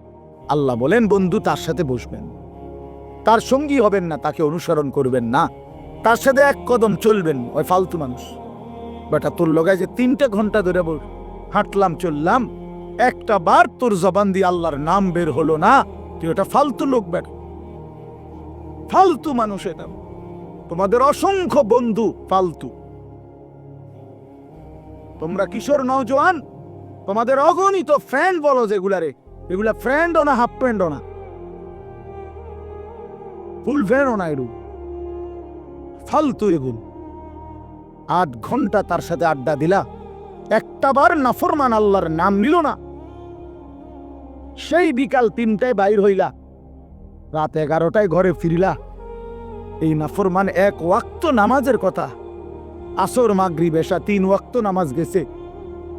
আল্লাহ বলেন বন্ধু তার সাথে বসবেন, তার সঙ্গী হবেন না, তাকে অনুসরণ করবেন না, তার সাথে এক কদম চলবেন। ওই ফালতু মানুষ বেটা, তোর লগায় যে 3 ঘন্টা ধরে হাঁটলাম চললাম, একটা বার তোর জবান দিয়ে আল্লাহর নাম বের হলো না, তুই ওটা ফালতু লোক বেটা, ফালতু মানুষ। এটা তোমাদের অসংখ্য বন্ধু ফালতু। তোমরা কিশোর নওজোয়ান, তোমাদের অগণিত ফ্রেন্ড বলো যেগুলারে, এগুলা ফ্রেন্ডও না, হাফ ফ্রেন্ডও না, ফুল ফ্রেন্ডও না, এরু ফালতু এগুলো। 8 ঘন্টা তার সাথে আড্ডা দিলা, একটা বার নাফরমান আল্লাহর নাম নিল না, সেই বিকাল 3টায় বাইর হইলা, রাত 11টায় ঘরে ফিরিলা। এই নাফরমান 1 ওয়াক্ত নামাজের কথা, আসর মাগরিব এশা 3 ওয়াক্ত নামাজ গেছে,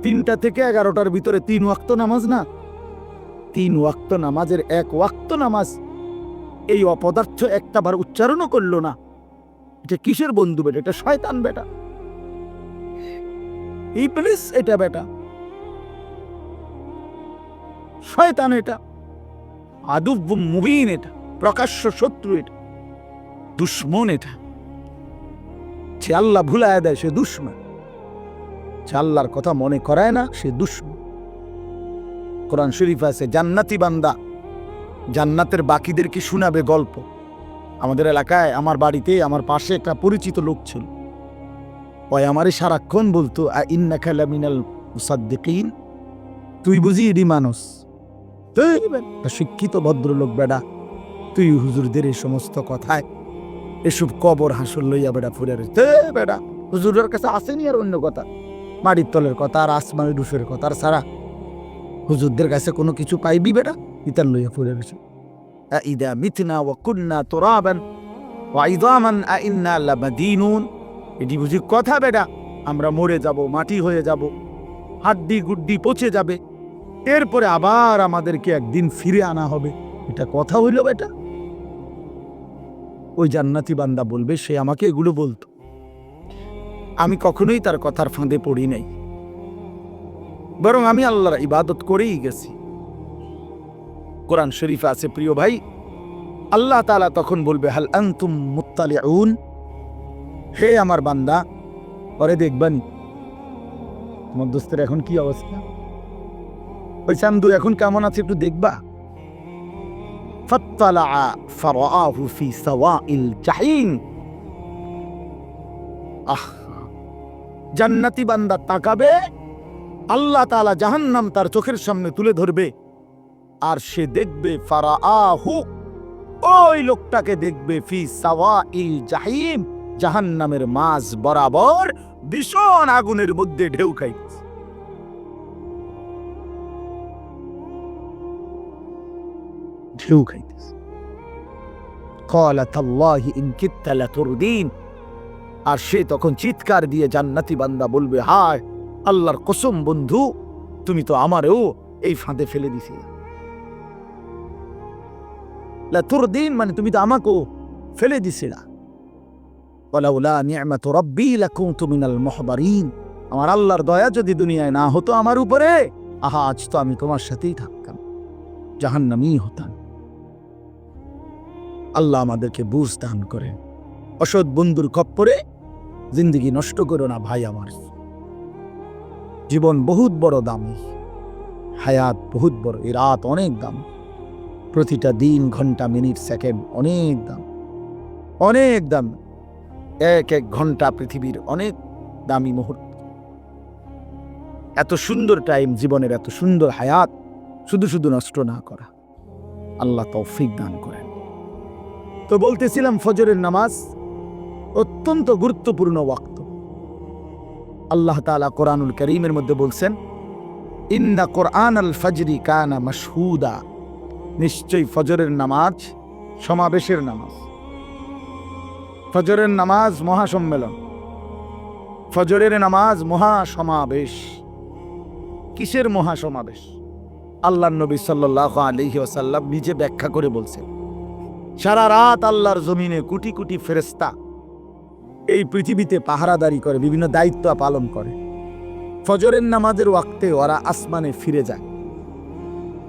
3টা থেকে 11টার ভিতরে 3 ওয়াক্ত নামাজ না, 3 ওয়াক্ত নামাজের 1 ওয়াক্ত নামাজ এই অপদার্থ একটা বার উচ্চারণও করলো না। এটা কিসের বন্ধু বেটা? এটা শয়তান বেটা, ইবলিস এটা বেটা, শয়তান এটা, আদুব মুবিন এটা, প্রকাশ্য শত্রু এটা, দুশ্মন এটা। যে আল্লাহ ভুলায় দেয় সে দুশ্মন, যে আল্লাহর কথা মনে করায় না সে দুশ্মন। কোরআন শরীফ আছে জান্নাতি বান্দা জান্নাতের বাকিদেরকে শোনাবে গল্প। আমাদের এলাকায় আমার বাড়িতে আমার পাশে একটা পরিচিত লোক ছিল, ওই আমারে সারাক্ষণ বলতো ইন্নাকা লামিনাল মুসাদ্দিকিন, তুই বুঝি এডি মানুষ, তুই শিক্ষিত ভদ্রলোক বেড়া, তুই হুজুরদের এই সমস্ত কথায় এসব কবর হাসল লইয়া বেড়া ফুরে বেড়া, হুজুরের কাছে আসেনি আর অন্য কথা, মাটির তলের কথা আর আসমানি ডুসের কথা, আর সারা হুজুরদের কাছে কোনো কিছু পাইবি বেটা, ইতান লইয়া ফুরে গেছে। ইদা মিতনা ওয়া কুন্না তুরাবান ওয়া ইযামান আইন্না লামাদিনুন, এটি বুঝি কথা বেটা? আমরা মরে যাব, মাটি হয়ে যাব, হাড্ডি গুড্ডি পচে যাবে, এরপরে আবার আমাদেরকে একদিন ফিরে আনা হবে, এটা কথা হইল বেটা? ওই জান্নাতি বান্দা বলবে সে আমাকে এগুলো বলতো, আমি কখনোই তার কথার ফাঁদে পড়ি নাই, বরং আমি আল্লাহর ইবাদত করেই গেছি। কোরআন শরীফে আছে প্রিয় ভাই, আল্লাহ তাআলা তখন বলবে হাল আনতুম মুত্তালিউন, হে আমার বান্দা, পরে দেখবেন তোমার দোস্তের এখন কি অবস্থা, ওই চান্দু এখন কেমন আছে একটু দেখবা, ফাত্তালা ফারাআহু ফি সাওয়াইল জাহিম। জান্নাতি বান্দা তাকাবে, আল্লাহ তাআলা জাহান্নাম তার চোখের সামনে তুলে ধরবে, আর সে দেখবে ফারাআহু, ওই লোকটাকে দেখবে ফি সাওয়াইল জাহিম, জাহান্নামের মাঝ বরাবর ভীষণ আগুনের মধ্যে ঢেউ খাইছে। ঢেউ খাইতেছে। ক্বালা তাল্লাহি ইন কিত্তা লাতুরদিন। আর সে তখন চিৎকার দিয়ে জান্নাতি বান্দা বলবে, হায় আল্লাহর কসম বন্ধু, তুমি তো আমারও এই ফাঁদে ফেলে দিছি। লাতুরদিন মানে তুমি তো আমাকেও ফেলে দিছিলা। ওয়ালাউলা নি'মাতু রাব্বি লাকুনতু মিনাল মুহদারিন। আমার আল্লাহর দয়া যদি দুনিয়ায় না হতো আমার উপরে, আহা আজ তো আমি তোমার সাথেই থাকতাম, জাহান্নামী হতাম। আল্লাহ আমাদেরকে বুঝ দান করেন। অসৎ বন্ধুর খপ্পরে জিন্দেগি নষ্ট করো না ভাই আমার। জীবন বহুত বড় দামি, হায়াত বহুত বড়, এই রাত অনেক দাম, প্রতিটা দিন ঘন্টা মিনিট সেকেন্ড অনেক দাম, অনেক দাম। এক এক ঘন্টা পৃথিবীর অনেক দামি মুহূর্ত। এত সুন্দর টাইম, জীবনের এত সুন্দর হায়াত শুধু শুধু নষ্ট না করা, আল্লাহ তৌফিক দান করেন। তো বলতেছিলাম ফজরের নামাজ অত্যন্ত গুরুত্বপূর্ণ ওয়াক্ত। আল্লাহ তাআলা কোরআনুল কারীমের মধ্যে বলছেন, ইন্না কুরআনাল ফাজরি কানা মাশহুদা। নিশ্চয়ই ফজরের নামাজ সমাবেশের নামাজ। ফজরের নামাজ মহাসম্মেলন, ফজরের নামাজ মহাসমাবেশ। কিসের মহাসমাবেশ? আল্লাহর নবী সাল্লাল্লাহু আলাইহি ওয়াসাল্লাম নিজে ব্যাখ্যা করে বলছেন, সারা রাত আল্লাহর জমিনে কোটি কোটি ফেরেশতা এই পৃথিবীতে পাহারাদারি করে, বিভিন্ন দায়িত্ব পালন করে। ফজরের নামাজের ওয়াক্তে ওরা আসমানে ফিরে যায়।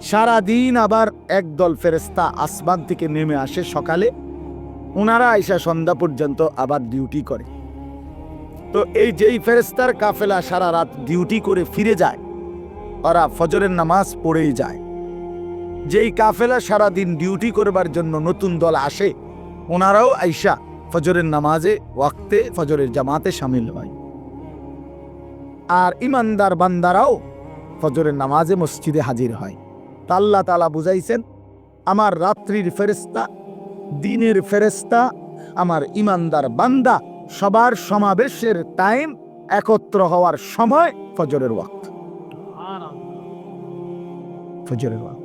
সারা দিন আবার একদল ফেরেশতা আসমান থেকে নেমে আসে সকালে, ওনারা আইসা সন্ধ্যা পর্যন্ত আবার ডিউটি করে। তো এই যেই ফেরেশতার কাফেলা সারা রাত ডিউটি করে ফিরে যায়, ওরা ফজরের নামাজ পড়েই যায়। যেই কাফেলা সারা দিন ডিউটি করবার জন্য নতুন দল আসে, ওনারাও আইসা ফজরের নামাজে ওয়াক্তে ফজরের জামাতে শামিল হয়। আর ইমানদার বান্দারাও ফজরের নামাজে মসজিদে হাজির হয়। তা আল্লাহ তাআলা বুঝাইছেন, আমার রাত্রির ফেরেশতা, দিনের ফেরেশতা, আমার ইমানদার বান্দা সবার সমাবেশের টাইম, একত্র হওয়ার সময় ফজরের ওয়াক্ত। ফজরের ওয়াক্ত।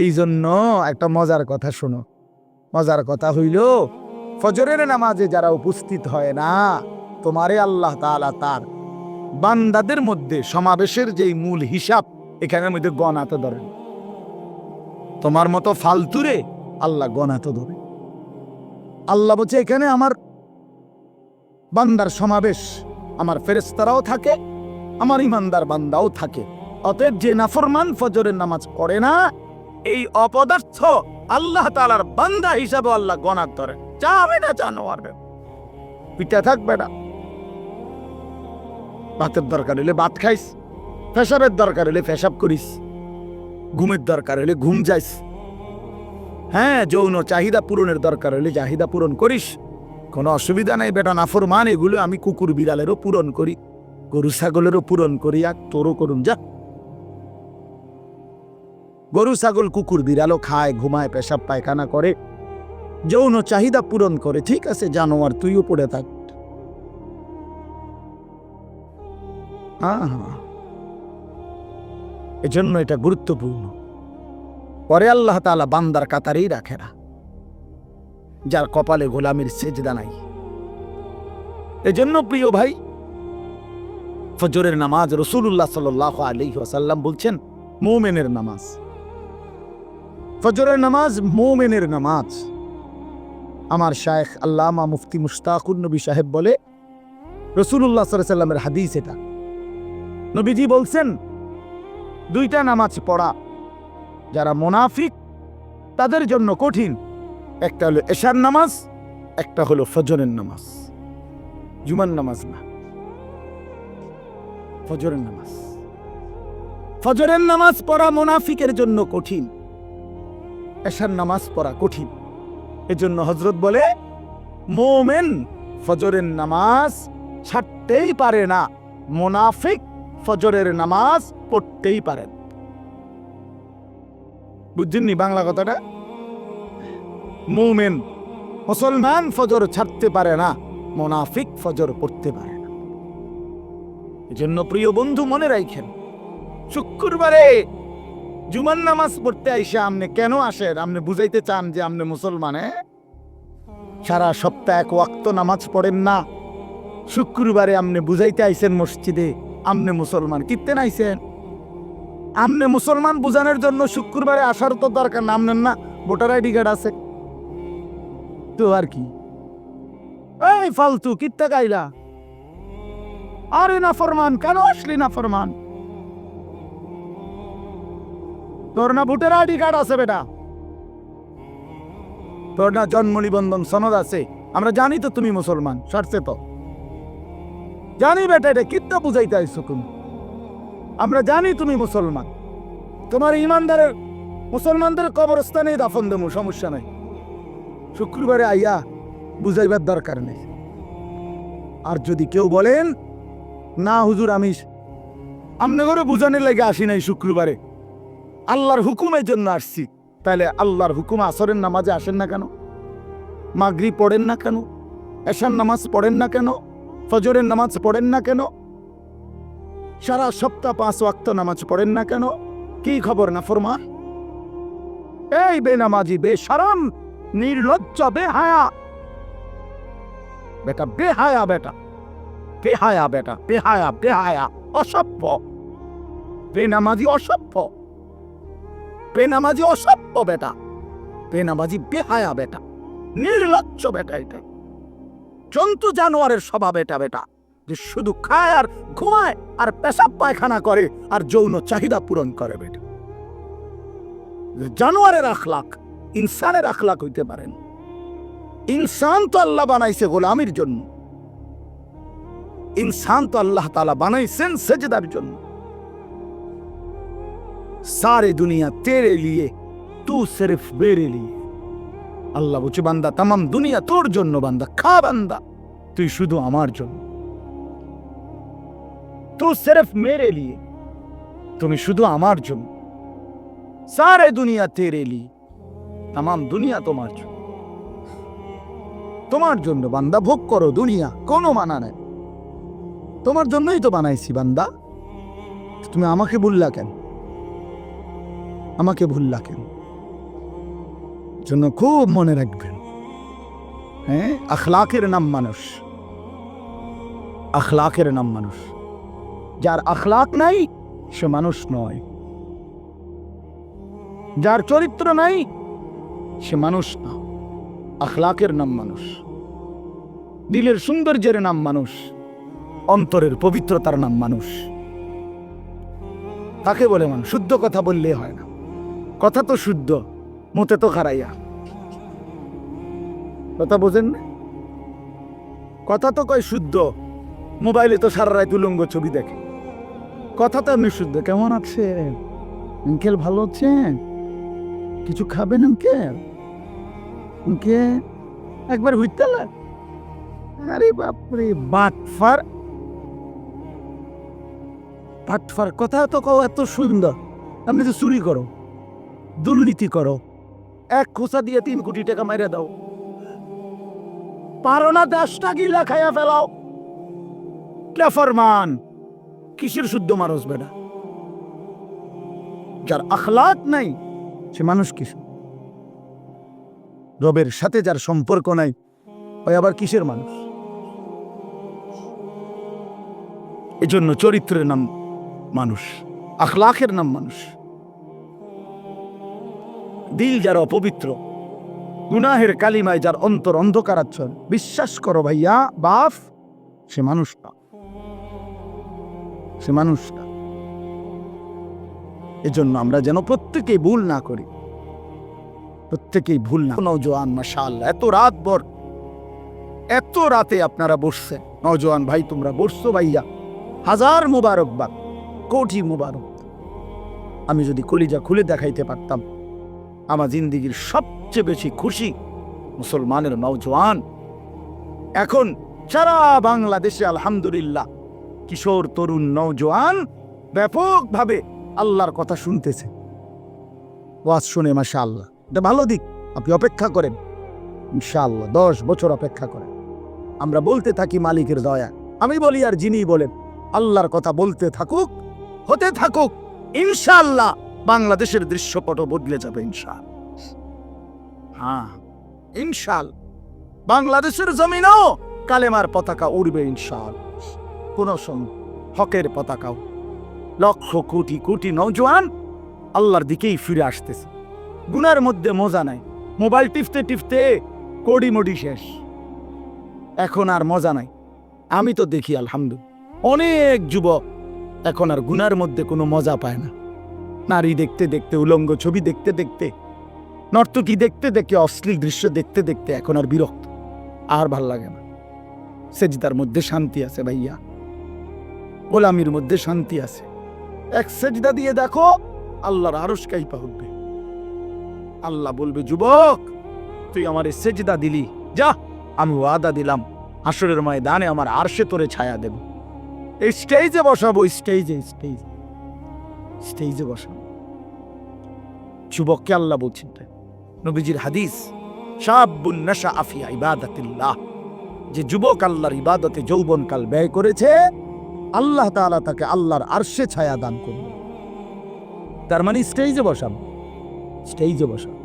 এই জন্য একটা মজার কথা শোনো। মজার কথা হইল, ফজরের নামাজে যারা উপস্থিত হয় না, তোমারে আল্লাহ তাআলা তার বান্দাদের মধ্যে সমাবেশের যেই মূল হিসাব, এখানের মধ্যে গণাতে ধরেন। তোমার মতো ফালতুরে আল্লাহ গণাতে ধরে। আল্লাহ বলছে, এখানে আমার বান্দার সমাবেশ, আমার ফেরেশতারাও থাকে, আমার ইমানদার বান্দাও থাকে। অতএব যে নাফরমান ফজরের নামাজ পড়ে না, এই অপদার্থ আল্লাহ তাআলার বান্দা হিসাবে আল্লাহ গণাত ধরে। চাবে না জানোয়ার, পিঠা থাকবে না। ভাতের দরকার হলে ভাত খাইস, পেশাবের দরকার হলে পেশাব করিস, ঘুমের দরকার হলে ঘুম যাইস, হ্যাঁ যৌন চাহিদা পূরণের দরকার হলে চাহিদা পূরণ করিস, কোনো অসুবিধা নেই বেটা। নাফরমান এগুলো আমি কুকুর বিড়ালেরও পূরণ করি, গরু ছাগলেরও পূরণ করি, আর তোরও করুন যা। গরু ছাগল কুকুর বিড়ালও খায়, ঘুমায়, পেশাব পায়খানা করে, যৌন চাহিদা পূরণ করে, ঠিক আছে জানোয়ার তুইও পড়ে থাক। এজন্য এটা গুরুত্বপূর্ণ। পরে আল্লাহ তাআলা বান্দার কাতারেই রাখে না যার কপালে গোলামির সেজদা নাই। এজন্য প্রিয় ভাই, ফজরের নামাজ রাসূলুল্লাহ সাল্লাল্লাহু আলাইহি ওয়াসাল্লাম বলছেন মুমিনের নামাজ। ফজরের নামাজ মুমিনের নামাজ। আমার শায়েখ আল্লামা মুফতি মুশতাকুন নবী সাহেব বলে, রাসূলুল্লাহ সাল্লাল্লাহু আলাইহি ওয়াসাল্লামের হাদিস এটা। নবীজি বলছেন, দুইটা নামাজ পড়া যারা মুনাফিক তাদের জন্য কঠিন। একটা হলো এশার নামাজ, একটা হলো ফজরের নামাজ। জুমার নামাজ না, ফজরের নামাজ। ফজরের নামাজ পড়া মুনাফিকের জন্য কঠিন। এশার নামাজ পড়া কঠিন। এজন্য হযরত বলে মুমিন ফজরের নামাজ ছাড়তেই পারে না, মুনাফিক ফজরের নামাজ পড়তেই পারে না। বুঝছেননি বাংলা কথাটা? মুমিন মুসলমান ফজর ছাড়তে পারে না, মুনাফিক ফজর পড়তে পারে না। এজন্য প্রিয় বন্ধু মনে রাখেন, শুক্রবারে জুমার নামাজ পড়তে আইসা আপনি কেন আসেন? আপনি বুঝাইতে চান যে আপনি মুসলমান? সারা সপ্তাহ এক ওয়াক্ত নামাজ পড়েন না, শুক্রবারে আপনি বুঝাইতে আইসেন মসজিদে আপনি মুসলমান। কিত্তেন আইসেন? আপনি মুসলমান বুঝানোর জন্য শুক্রবারে আসার তো দরকার না। আপনার না ভোটার আইডি কার্ড আছে তো আর কি? এই ফালতু কিত্তা গাইলা? আরে না ফরমান, কেন আসলি না ফরমান? তোর না ভোটার আইডি কার্ড আছে বেটা, তোর না জন্ম নিবন্ধন সনদ আছে? আমরা জানি তো তুমি মুসলমান, সারছে তো জানি বেটা, এটা কিত্তা বুঝাইতে আইছো তুমি? আমরা জানি তুমি মুসলমান, তোমার ইমানদারের মুসলমানদের কবরস্থানে দাফন দেবো, সমস্যা নাই। শুক্রবারে আইয়া বুঝাইবার দরকার নেই। আর যদি কেউ বলেন না হুজুর আমি আমনে করে বুঝানোর লাগে আসি নাই, শুক্রবারে আল্লাহর হুকুমের জন্য আসছি, তাহলে আল্লাহর হুকুম আসরের নামাজে আসেন না কেন? মাগরিব পড়েন না কেন? এশার নামাজ পড়েন না কেন? ফজরের নামাজ পড়েন না কেন? সারা সপ্তাহ 5 ওয়াক্ত নামাজ পড়েন না কেন? কি খবর না ফরমান? এই বেনামাজি, বেশরম, নির্লজ্জ, বেহায়া বেটা, বেহায়া বেটা, বেহায়া বেটা, বেহায়া, বেহায়া, অসভ্য, বেনামাজি, অসভ্য, বেনামাজি, অসভ্য বেটা, বেনামাজি, বেহায়া বেটা, নির্লজ্জ বেটা। এটা জন্তু জানোয়ারের স্বভাব এটা বেটা, যে শুধু খায় আর ঘুমায় আর পেশাব পায়খানা করে আর যৌন চাহিদা পূরণ করে বেটা। জানোয়ারের আখলাক ইনসানের আখলাক হইতে পারেন। ইনসান তো আল্লাহ বানাইছে গোলামির জন্য, ইনসান তো আল্লাহ তাআলা বানাইছেন সেজদার জন্য। সারে দুনিয়া তেরে লিয়ে, তু সির্ফ মেরে লিয়ে। আল্লাহ বলছে বান্দা তামাম দুনিয়া তোর জন্য, বান্দা খা, বান্দা তুই শুধু আমার জন্য। তু সির্ফ মেরে লিয়ে, তুমি শুধু আমার জন্য। সারে দুনিয়া তেরে লিয়ে, তামাম দুনিয়া তোমার জন্য, তোমার জন্য বান্দা ভোগ করো দুনিয়া, কোনো মানা নাই, তোমার জন্যই তো বানাইছি বান্দা। তুমি আমাকে ভুললা কেন? আমাকে ভুললা কেন? জন্য খুব মনে রাখবেন, হ্যাঁ, আখলাকের নাম মানুষ, আখলাকের নাম মানুষ। যার আখলাক নাই সে মানুষ নয়, যার চরিত্র নাই সে মানুষ না। আখলাকের নাম মানুষ, দিলের সৌন্দর্যের নাম মানুষ, অন্তরের পবিত্রতার নাম মানুষ। তাকে বলে মানুষ। শুদ্ধ কথা বললে হয় না, কথা তো শুদ্ধ, মুতে তো খারাইয়া। কথা বোঝেন না? কথা তো কয় শুদ্ধ, মোবাইলে তো সারা রাত উলঙ্গ ছবি দেখে। কথা তো এমনি শুদ্ধ। কেমন আছে আঙ্কেল, ভালো আছেন? কিছু খাবেন আঙ্কেল? আঙ্কেল একবার হুইতালা। আরে বাপরে, বাটফার, বাটফার কথা তো কও এত সুন্দর, আপনি তো চুরি করো, দুর্নীতি করো, 1 খোঁচা দিয়ে 3 কোটি টাকা মাইরা দাও, পারো না 10টা গিলা খাইয়া ফেলাও। কে ফরমান? কিসের শুদ্ধ মানুষ বেটা? যার আখলাক নাই সে মানুষ কিসের? রবের সাথে যার সম্পর্ক নাই ওই আবার কিসের মানুষ? এজন্য চরিত্রের নাম মানুষ, আখলাকের নাম মানুষ। দিল যার অপবিত্র, গুনাহের কালিমায় যার অন্তর অন্ধকারাচ্ছন্ন, বিশ্বাস করো ভাইয়া বাপ, সে মানুষ না, সে মানুষ না। এজন্য আমরা যেন প্রত্যেকেই ভুল না করি, প্রত্যেকেই ভুল না। নওজোয়ান মাশাআল্লাহ এত রাত ভর, এত রাতে আপনারা বসছেন, নওজোয়ান ভাই তোমরা বসছো ভাইয়া, হাজার মুবারকবাদ, কোটি মুবারক। আমি যদি কলিজা খুলে দেখাইতে পারতাম আমার জিন্দিগির সবচেয়ে বেশি খুশি মুসলমানের নওজোয়ান এখন সারা বাংলাদেশে আলহামদুলিল্লাহ কিশোর তরুণ নওজোয়ান ব্যাপকভাবে আল্লাহর কথা শুনতেছে, ওয়াজ শুনে মাশাআল্লাহ। এটা ভালো দিক। আপনি অপেক্ষা করেন, ইনশাআল্লাহ 10 বছর অপেক্ষা করেন। আমরা বলতে থাকি মালিকের দয়া, আমি বলি আর যিনি বলেন, আল্লাহর কথা বলতে থাকুক, হতে থাকুক, ইনশাআল্লাহ বাংলাদেশের দৃশ্যপট বদলে যাবে ইনশাআল্লাহ। হ্যাঁ ইনশাআল্লাহ বাংলাদেশের জমিনেও কালেমার পতাকা উড়বে ইনশাআল্লাহ। কোন হকের পতাকাও। লক্ষ কোটি কোটি নওজোয়ান আল্লাহর দিকেই ফিরে আসতেছে। গুনার মধ্যে মজা নাই, মোবাইল টিপতে টিপতে কোডি মোডি শেষ, এখন আর মজা নাই। আমি তো দেখি আলহামদুলিল্লাহ অনেক যুবক এখন আর গুনার মধ্যে কোনো মজা পায় না। নারী দেখতে দেখতে, উলঙ্গ ছবি দেখতে দেখতে, নর্তকী দেখতে দেখতে, অশ্লীল দৃশ্য দেখতে দেখতে এখন আর বিরক্ত, আর ভাল লাগে না। সেজদার মধ্যে শান্তি আছে ভাইয়া, গোলামির মধ্যে শান্তি আছে। এক সেজদা দিয়ে দেখো আল্লাহর আরশ কাইপা উঠবে। আল্লাহ বলবে, যুবক তুই আমার এই সেজদা দিলি, যা আমি ওয়াদা দিলাম হাসরের ময়দানে আমার আরশে তোরে ছায়া দেব। এই স্টেজে বসাবো, স্টেজে স্টেজে স্টেজে বসাবো। যুবককে আল্লাহ বলছেন, নবীজির হাদিস, শাবুন নাশা ফি ইবাদাতিল্লাহ, যে যুবক আল্লাহর ইবাদতে যৌবনকাল ব্যয় করেছে আল্লাহ তাআলা তাকে আল্লাহর আরশে ছায়া দান করবে। তার মানে স্টেজে বসাবো, স্টেজে বসাবো।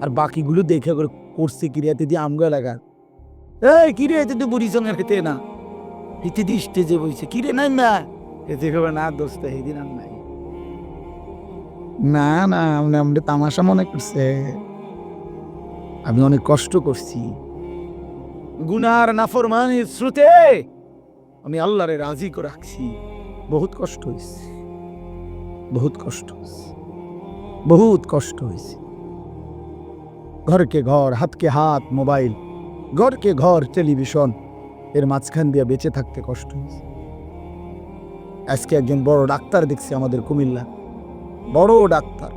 আর বাকিগুলো দেখে করছে ক্রিয়াতে দিয়ে আমগো লাগা, এই ক্রিয়াতে তো বুড়ি সঙ্গে খেতে না, হিতে দি স্টেজে বইছে কিরে নাই না, এতে হবে না দোস্ত সেদিন আর নাই। না না আমরা তামাশা মনে করছে, আমি অনেক কষ্ট করছি গুনার নাফরমানির স্রোতে আমি আল্লাহরে রাজি করে রাখছি। বহুত কষ্ট হয়েছে, বহুত কষ্ট হয়েছে, বহুত কষ্ট হয়েছে। ঘরকে ঘর, হাতকে হাত মোবাইল, ঘরকে ঘর টেলিভিশন, এর মাঝখান দিয়ে বেঁচে থাকতে কষ্ট হয়েছে। আজকে একজন বড় ডাক্তার দেখছি আমাদের কুমিল্লা, বড় ডাক্তার,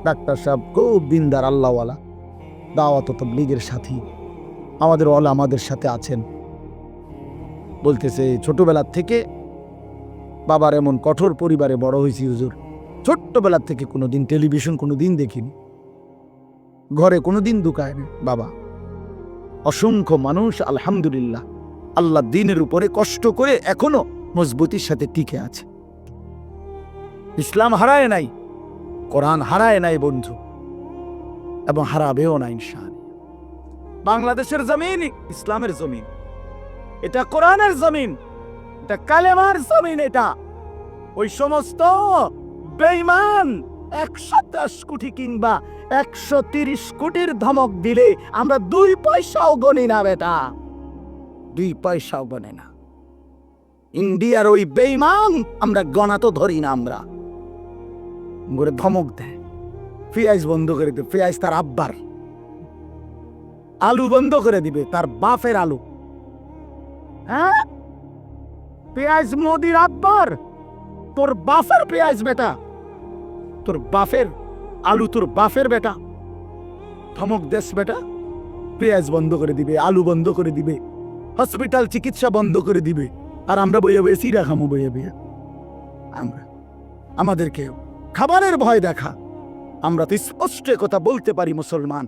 ডাক্তার সাহেব খুব দিনদার আল্লাহওয়ালা, দাওয়াত তাবলীগের সাথী, আমাদের ওয়ালা আমাদের সাথে আছেন। বলতেছে ছোটবেলার থেকে বাবার এমন কঠোর পরিবারে বড় হয়েছি হুজুর, ছোট্টবেলার থেকে কোনোদিন টেলিভিশন কোনোদিন দেখিনি, ঘরে কোনোদিন ঢুকায় না বাবা। অসংখ্য মানুষ আলহামদুলিল্লাহ আল্লাহ দ্বীনের উপরে কষ্ট করে এখনো মজবুতির সাথে টিকে আছে। ইসলাম হারায় নাই, কোরআন হারায় নাই বন্ধু, এবং হারাবেও না ইনশাআল্লাহ। বাংলাদেশের জমিন ইসলামের জমিন, এটা কোরআনের জমিন, এটা কালেমার জমিন। এটা ওই সমস্ত বেঈমান 110 কোটি কিংবা 130 কোটির ধমক দিলে আমরা 2 পয়সাও গনি না বেটা, 2 পয়সাও গনে না। ইন্ডিয়ার ওই বেঈমান আমরা গনা তো ধরি না, আমরা করে ধমক দেয়, পেঁয়াজ বন্ধ করে দেবে, পেঁয়াজ তার আব্বার, আলু বন্ধ করে দিবে তার বাপের আলু। হ্যাঁ, পেঁয়াজ মোদির আব্বার, তোর বাপের পেঁয়াজ বেটা, তোর বাপের আলু তোর বাপের বেটা, ধমক দেশ বেটা, পেঁয়াজ বন্ধ করে দিবে, আলু বন্ধ করে দিবে, হসপিটাল চিকিৎসা বন্ধ করে দিবে। আর আমরা বইয়া বইয়া সিরা খামো, বইয়া বইয়া আমরা আমাদেরকে খাবারের ভয় দেখা। আমরা তো স্পষ্ট কথা বলতে পারি মুসলমান,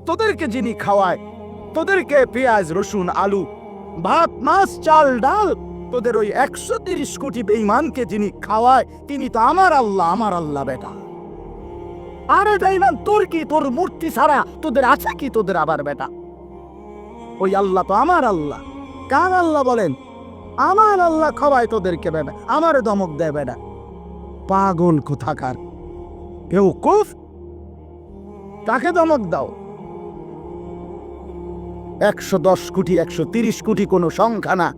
তোদেরকে যিনি খাওয়ায়, তোদেরকে পেঁয়াজ রসুন আলু ভাত মাছ চাল ডাল, তোদের ওই 130 কোটি বেঈমানকে যিনি খাওয়ায় তিনি তো আমার আল্লাহ, আমার আল্লাহ বেটা। আরে বেঈমান তোর কি, তোর মূর্তি ছাড়া তোদের আছে কি তোদের আবার বেটা? ওই আল্লাহ তো আমার আল্লাহ। কার আল্লাহ বলেন? আমার আল্লাহ খাওয়ায় তোদেরকে বেটা, আমার ধমক দেয় বেটা। পাগল কোথাকার, কেউ কুফ, তাকে ধমক দাও। 110 কোটি 130 কোটি কোনো সংখ্যা না,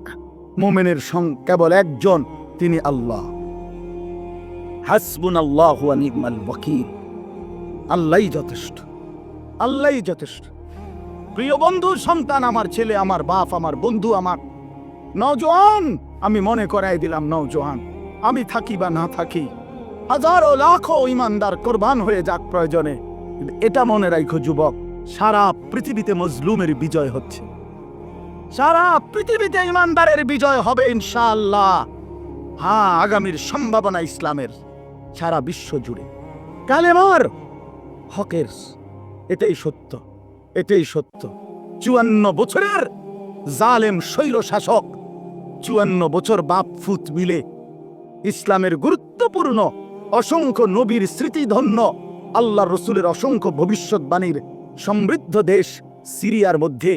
মুমিনের কেবল একজন, তিনি আল্লাহ। হাসবুনাল্লাহু ওয়া নি'মাল ওয়াকিল, আল্লাহই যথেষ্ট, আল্লাহই যথেষ্ট। প্রিয় বন্ধু, সন্তান, আমার ছেলে, আমার বাপ, আমার বন্ধু, আমার নওজোয়ান, আমি মনে করাই দিলাম নওজোয়ান, আমি থাকি বা না থাকি, হাজারো লাখো ইমানদার কোরবান হয়ে যাক প্রয়োজনে, এটা মনে রাখো যুবক, সারা পৃথিবীতে মজলুমের বিজয় হচ্ছে, সারা পৃথিবীতে ইমানদারের বিজয় হবে ইনশাআল্লাহ। হ্যাঁ, আগামীর সম্ভাবনা ইসলামের সারা বিশ্ব জুড়ে কালেমার হকের, এটাই সত্য, এটাই সত্য। 54 বছরের জালেম স্বৈর শাসক, 54 বছর বাপ ফুত মিলে ইসলামের গুরুত্বপূর্ণ অসংখ্য নবীর স্মৃতিধন্য আল্লাহ রসুলের অসংখ্য ভবিষ্যৎবাণীর সমৃদ্ধ দেশ সিরিয়ার মধ্যে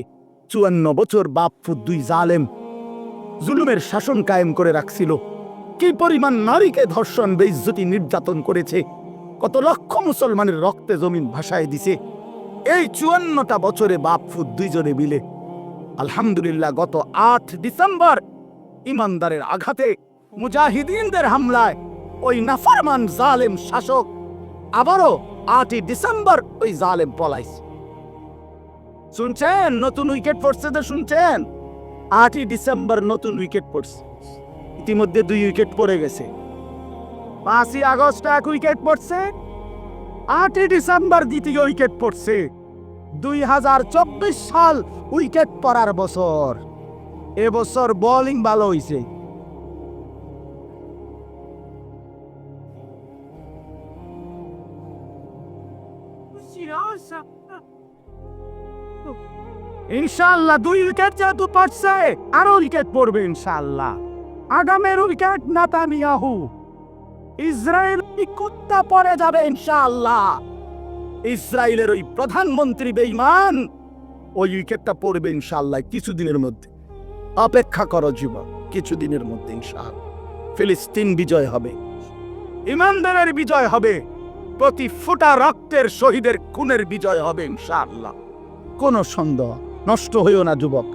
54 বছর বাপ ফুত দুই জালেম জুলুমের শাসন কায়েম করে রাখছিল। কি পরিমাণ নারীকে ধর্ষণ, বেইজ্জতি, নির্যাতন করেছে, কত লক্ষ মুসলমানের রক্তে জমিন ভাসায় দিছে। এই 54টা বছরে বাপ ফুত দুইজনে মিলে আলহামদুলিল্লাহ গত 8 ডিসেম্বর ইমানদারের আঘাতে, মুজাহিদিনদের হামলায় ওই নাফরমান জালেম শাসক আবারও 8 ডিসেম্বর ওই জালেম পলাইছে। শুনছেন নতুন উইকেট পড়ছে তো, শুনছেন 8 ডিসেম্বর নতুন উইকেট পড়ছে। ইতিমধ্যে 2 উইকেট পড়ে গেছে। 5 আগস্ট 1 উইকেট পড়ছে, 8 ডিসেম্বর দ্বিতীয় উইকেট পড়ছে। 2024 সাল উইকেট পড়ার বছর। এবছর বোলিং ভালো হইছে। ইনশাআল্লাহ 2 উইকেট যেহেতু পড়ছে, আরো উইকেট পড়বে ইনশাআল্লাহ। আগামের উইকেট নেতানিয়াহু, ইসরায়েল কুত্তা পড়ে যাবে ইনশাআল্লাহ। ইসরায়েলের ওই প্রধানমন্ত্রী বেঈমান, ওই উইকেটটা পড়বে ইনশাআল্লাহ কিছুদিনের মধ্যে। অপেক্ষা করো যুবক, কিছুদিনের মধ্যে ইনশাআল্লাহ ফিলিস্তিন বিজয় হবে, ইমানদারের বিজয় হবে, প্রতি ফোঁটা রক্তের শহীদের খুনের বিজয় হবে ইনশাআল্লাহ। কোনো সন্দেহ, নষ্ট হইও না যুবক,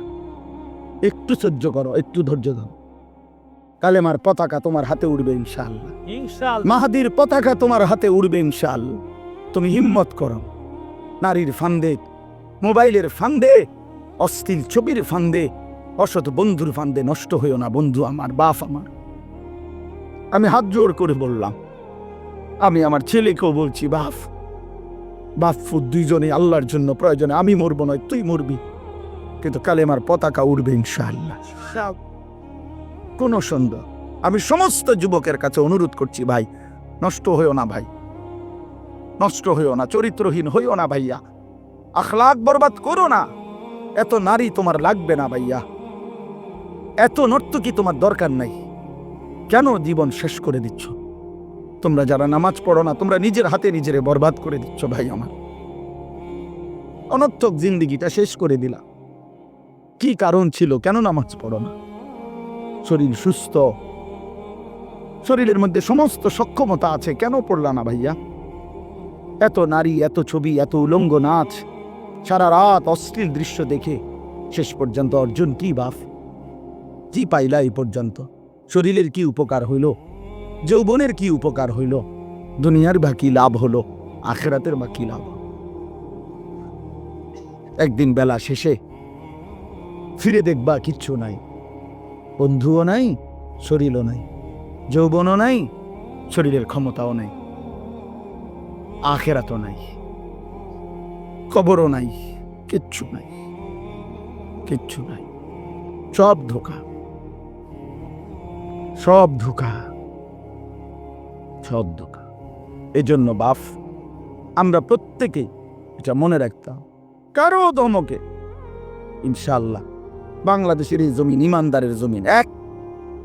একটু সহ্য করো, একটু ধৈর্য ধরো। কালেমার পতাকা তোমার হাতে উড়বে ইনশাআল্লাহ, মাহাদির পতাকা তোমার হাতে উড়বে ইনশাআল্লাহ। তুমি হিম্মত করো। নারীর ফান্দে, মোবাইলের ফান্দে, অশ্লীল ছবির ফান্দে, অসৎ বন্ধুর ফান্দে নষ্ট হইও না বন্ধু আমার, বাপ আমার। আমি হাত জোর করে বললাম, আমি আমার ছেলেকেও বলছি, বাপ ফুত দুইজনে আল্লাহর জন্য প্রয়োজনে, আমি মরবো নয় তুই মরবি, কিন্তু কালেমার পতাকা উড়বে ইনশাআল্লাহ। কোন সন্দেহ। আমি সমস্ত যুবকের কাছে অনুরোধ করছি, ভাই নষ্ট হইও না, ভাই নষ্ট হইও না, চরিত্রহীন হইও না ভাইয়া, আখলাক বরবাদ করো না। এত নারী তোমার লাগবে না ভাইয়া, এত নর্তকী তোমার দরকার নাই। কেন জীবন শেষ করে দিচ্ছ? তোমরা যারা নামাজ পড়ো না, তোমরা নিজের হাতে নিজেরে বরবাদ করে দিচ্ছ ভাই আমার। অনর্থক জিন্দিগিটা শেষ করে দিলা। কি কারণ ছিল? কেন নামাজ পড়ো না? শরীর সুস্থ, শরীরের মধ্যে সমস্ত সক্ষমতা আছে, কেন পড়লা না ভাইয়া? এত নারী, এত ছবি, এত উলঙ্গ নাচ, সারা রাত অশ্লীল দৃশ্য দেখে শেষ পর্যন্ত অর্জন কি বাপ? কি পাইলা এই পর্যন্ত? শরীরের কি উপকার হইল? যৌবনের কি উপকার হইল? দুনিয়ার বা কি লাভ হলো? আখিরাতের বা কি লাভ? একদিন বেলা শেষে ফিরে দেখবা কিচ্ছু নাই, বন্ধুও নাই, শরীরও নাই, যৌবনও নাই, শরীরের ক্ষমতাও নাই, আখিরাতও নাই, কবরও নাই, কিচ্ছু নাই, কিচ্ছু নাই। সব ধোঁকা, সব ধোঁকা, সব ধোঁকা। এজন্য বাপ, আমরা প্রত্যেকে এটা মনে রাখতাম, কারো ধমকে ইনশাআল্লাহ বাংলাদেশের এই জমিন ইমানদারের জমিন,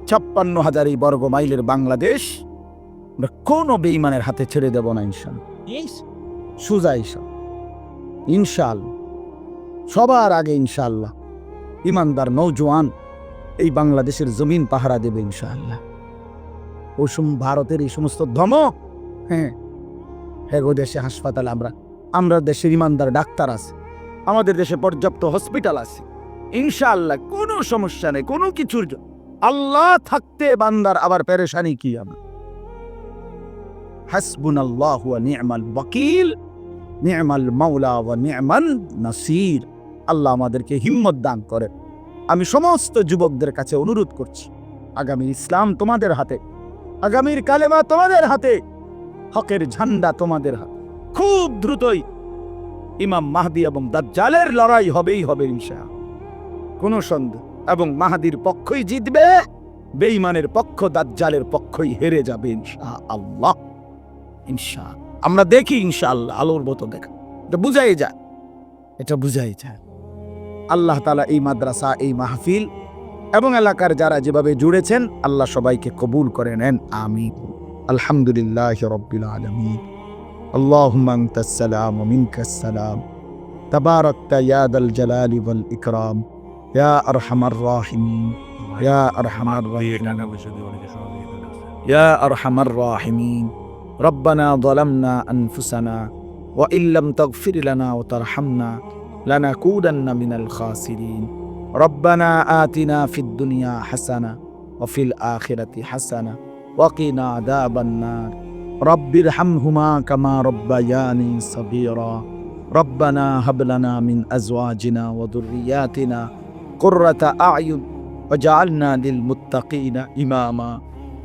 56,000 বর্গ মাইলের বাংলাদেশ আমরা কোনো বেঈমানের হাতে ছেড়ে দেব না ইনশাআল্লাহ। সুজা ইনশাআল্লাহ, সবার আগে ইনশাআল্লাহ ইমানদার নৌজওয়ান এই বাংলাদেশের জমিন পাহারা দেবে ইনশাআল্লাহ। ওসম ভারতের এই সমস্ত ধমক, হ্যাঁ দেশে হাসপাতাল, আমরা দেশের ইমানদার ডাক্তার আছে, আমাদের দেশে পর্যাপ্ত হসপিটাল আছে ইনশাআল্লাহ, কোনো সমস্যা নেই, কোনো কিছুর। আল্লাহ থাকতে বান্দার আবার পেরেশানি কি? আমরা হাসবুনাল্লাহু ওয়া নি'মাল ওয়াকিল, নি'মাল মাওলা ওয়া নি'মান নাসির। আল্লাহ আমাদেরকে হিম্মত দান করে। আমি সমস্ত যুবকদের কাছে অনুরোধ করছি, আগামী ইসলাম তোমাদের হাতে, আগামীর কালেমা তোমাদের হাতে, হকের ঝান্ডা তোমাদের হাতে। খুব দ্রুতই ইমাম মাহদি এবং দাজ্জালের লড়াই হবেই হবে ইনশাআল্লাহ, কোনো সন্দেহ। এবং মাহদির পক্ষই জিতবে, বেঈমানের পক্ষ দাজ্জালের পক্ষই হেরে যাবে ইনশাআল্লাহ। ইনশাআল্লাহ আমরা দেখি ইনশাআল্লাহ, আলোর মতো দেখা, এটা বুঝাই যায়, এটা বুঝাই যায়। আল্লাহ তাআলা এই মাদ্রাসা, এই মাহফিল এবং এলাকার যারা যেভাবে জুড়েছেন, আল্লাহ সবাইকে কবুল করে নেন, আমিন। আলহামদুলিল্লাহি রাব্বিল আলামিন। আল্লাহুম্মা আনতাস সালাম ওয়া মিনকাস সালাম, তাবারাকতা ইয়া দাল জালালি ওয়াল ইকরাম, ইয়া আরহামার রাহিমিন, ইয়া আরহামার রাহিমিন, ইয়া আরহামার রাহিমিন। রব্বানা যালামনা আনফুসানা ওয়া ইল্লাম তাগফির লানা ওয়া তারহামনা লানাকুদান্না মিনাল খাসিরিন। রব্বানা আতিনা ফিদ দুনিয়া হাসানা ওয়া ফিল আখিরাতি হাসানা ওয়া কিনা আযাবান নার। রব্বিরহামহুমা কামা রব্বায়ানি সগীরা। রব্বানা হাব লানা মিন আজওয়াজিনা ওয়া যুররিয়াতিনা কুররাতা আ'য়ুন ওয়াজআলনা লিল মুত্তাকিনা ইমামা।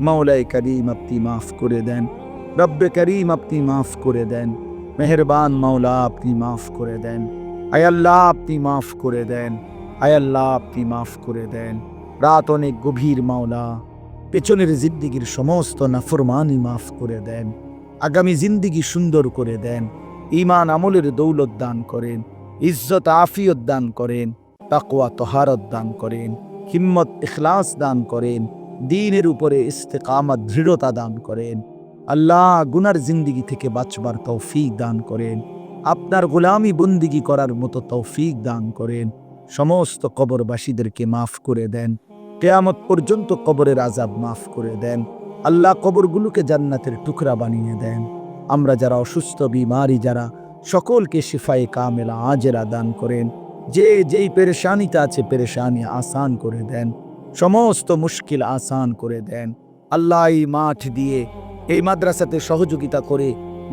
মাওলায়ে কারীম আপনি মাফ করে দেন, রব্বে করিম আপনি মাফ করে দেন, মেহেরবান মাওলা আপনি মাফ করে দেন। আয় আল্লাহ আপনি মাফ করে দেন, আয় আল্লাহ আপনি মাফ করে দেন। রাত অনেক গভীর মাওলা, পেছনের জিন্দিগির সমস্ত নাফরমানি মাফ করে দেন, আগামী জিন্দিগি সুন্দর করে দেন, ঈমান আমলের দৌলত দান করেন, ইজ্জত আফিয়ত দান করেন, তাকওয়া তহারত দান করেন, হিম্মত ইখলাস দান করেন, দ্বীনের উপরে ইস্তেকামত দৃঢ়তা দান করেন। আল্লাহ গুনার জিন্দিগি থেকে বাঁচবার তৌফিক দান করেন, আপনার গোলামি বন্দিগি করার মতো তৌফিক দান করেন। সমস্ত কবরবাসীদেরকে মাফ করে দেন, কিয়ামত পর্যন্ত কবরের আযাব মাফ করে দেন। আল্লাহ কবরগুলোকে জান্নাতের টুকরা বানিয়ে দেন। আমরা যারা অসুস্থ, বিমারি যারা, সকলকে শিফায়ে কামেলা আজেরা দান করেন। যে যেই পেরেশানিতে আছে পেরেশানি আসান করে দেন, সমস্ত মুশকিল আসান করে দেন। আল্লাহ এই মাঠ দিয়ে, এই মাদ্রাসাতে সহযোগিতা করে,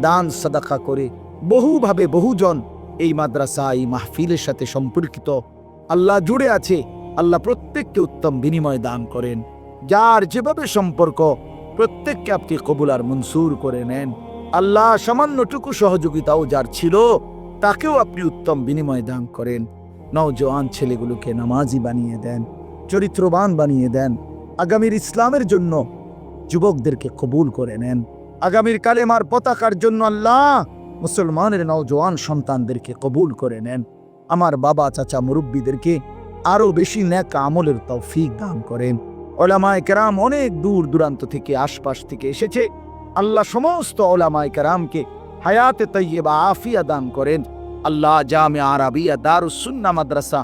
দান সাদাকা করে বহুভাবে বহুজন এই মাদ্রাসা, এই মাহফিলের সাথে সম্পর্কিত আল্লাহ জুড়ে আছে। আল্লাহ প্রত্যেককে উত্তম বিনিময় দান করেন। যার যেভাবে সম্পর্ক, প্রত্যেককে আপনি কবুল আর মনসুর করে নেন। আল্লাহ সামান্যটুকু সহযোগিতাও যার ছিল, তাকেও আপনি উত্তম বিনিময় দান করেন। নওজোয়ান ছেলেগুলোকে নামাজি বানিয়ে দেন, চরিত্রবান বানিয়ে দেন। আগামীর ইসলামের জন্য যুবকদেরকে কবুল করে নেন। আগামীর কালেমার পতাকার জন্য আল্লাহ মুসলমানের নওজোয়ান সন্তানদেরকে কবুল করে নেন। আমার বাবা চাচা মুরব্বীদেরকে আরো বেশি নেক আমলের তৌফিক দান করেন। ওলামায়ে কেরাম অনেক দূর দূরান্ত থেকে, আশপাশ থেকে এসেছে। আল্লাহ সমস্ত ওলামায়ে কেরামকে হায়াতে তাইয়্যিবা আফিয়া দান করেন। আল্লাহ জামিয়া আরাবিয়া দারুস সুন্নাহ মাদ্রাসা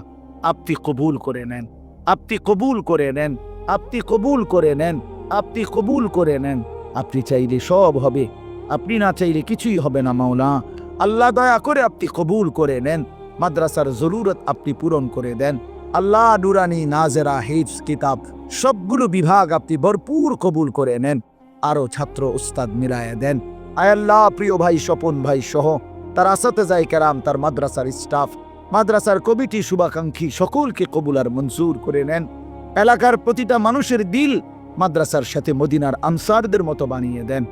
আপনি কবুল করে নেন, আপনি কবুল করে নেন, আপনি কবুল করে নেন, আপনি কবুল করে নেন। আপনি চাইলে সব হবে, আপনি না চাইলে কিছুই হবে না মাওলা। আল্লাহ দয়া করে আপনি কবুল করে নেন। মাদ্রাসার জরুরত আপনি পূরণ করে দেন। আল্লাহ নুরানি, নাজেরা, হিফজ, কিতাব সবগুলো বিভাগ আপনি ভরপুর কবুল করে নেন। আরো ছাত্র উস্তাদ মিলায়া দেন। আয় আল্লাহ প্রিয় ভাই স্বপন ভাই সহ তার আসাতেজায়ে কেরাম, তার মাদ্রাসার স্টাফ, মাদ্রাসার কমিটি, শুভাকাঙ্ক্ষী সকলকে কবুল আর মনসুর করে নেন। এলাকার প্রতিটা মানুষের দিল মাদ্রাসার সাথে মদিনার আনসারদের মতো বানিয়ে দেন।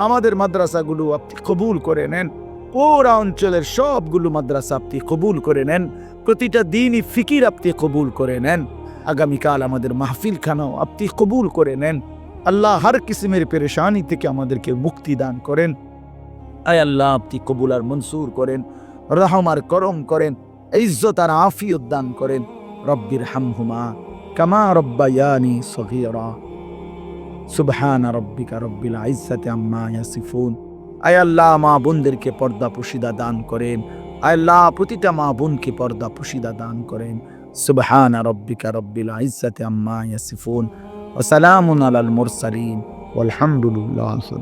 আমাদের মাদ্রাসাগুলো আপনি কবুল করে নেন। পুরা অঞ্চলের সবগুলো মাদ্রাসা আপনি কবুল করে নেন। প্রতিটা দিনই ফিকির আপনি কবুল করে নেন। আগামীকাল আমাদের মাহফিল খানাও আপনি কবুল করে নেন। আল্লাহ হর কিসমের পেরেশানি থেকে আমাদেরকে মুক্তি দান করেন। আয় আল্লাহ আপনি কবুল আর মনসুর করেন, রহম আর করম করেন, ইজ্জত আর আফিয়ত দান করেন। রব্বিরহামহুমা কামা রব্বায়ানি সগীরা। সুবহান রব্বিকা রব্বিল ইজ্জাতি আম্মা ইয়াসিফুন। আয় আল্লাহ মা বোনদেরকে পর্দা পুশিদা দান করেন। আয় আল্লাহ প্রতিটা মা বোনকে পর্দা পুশিদা দান করেন। সুবহান রব্বিকা রব্বিল ইজ্জাতি আম্মা ইয়াসিফুন ওয়া সালামুন আলাল মুরসালিন ওয়ালহামদুলিল্লাহি।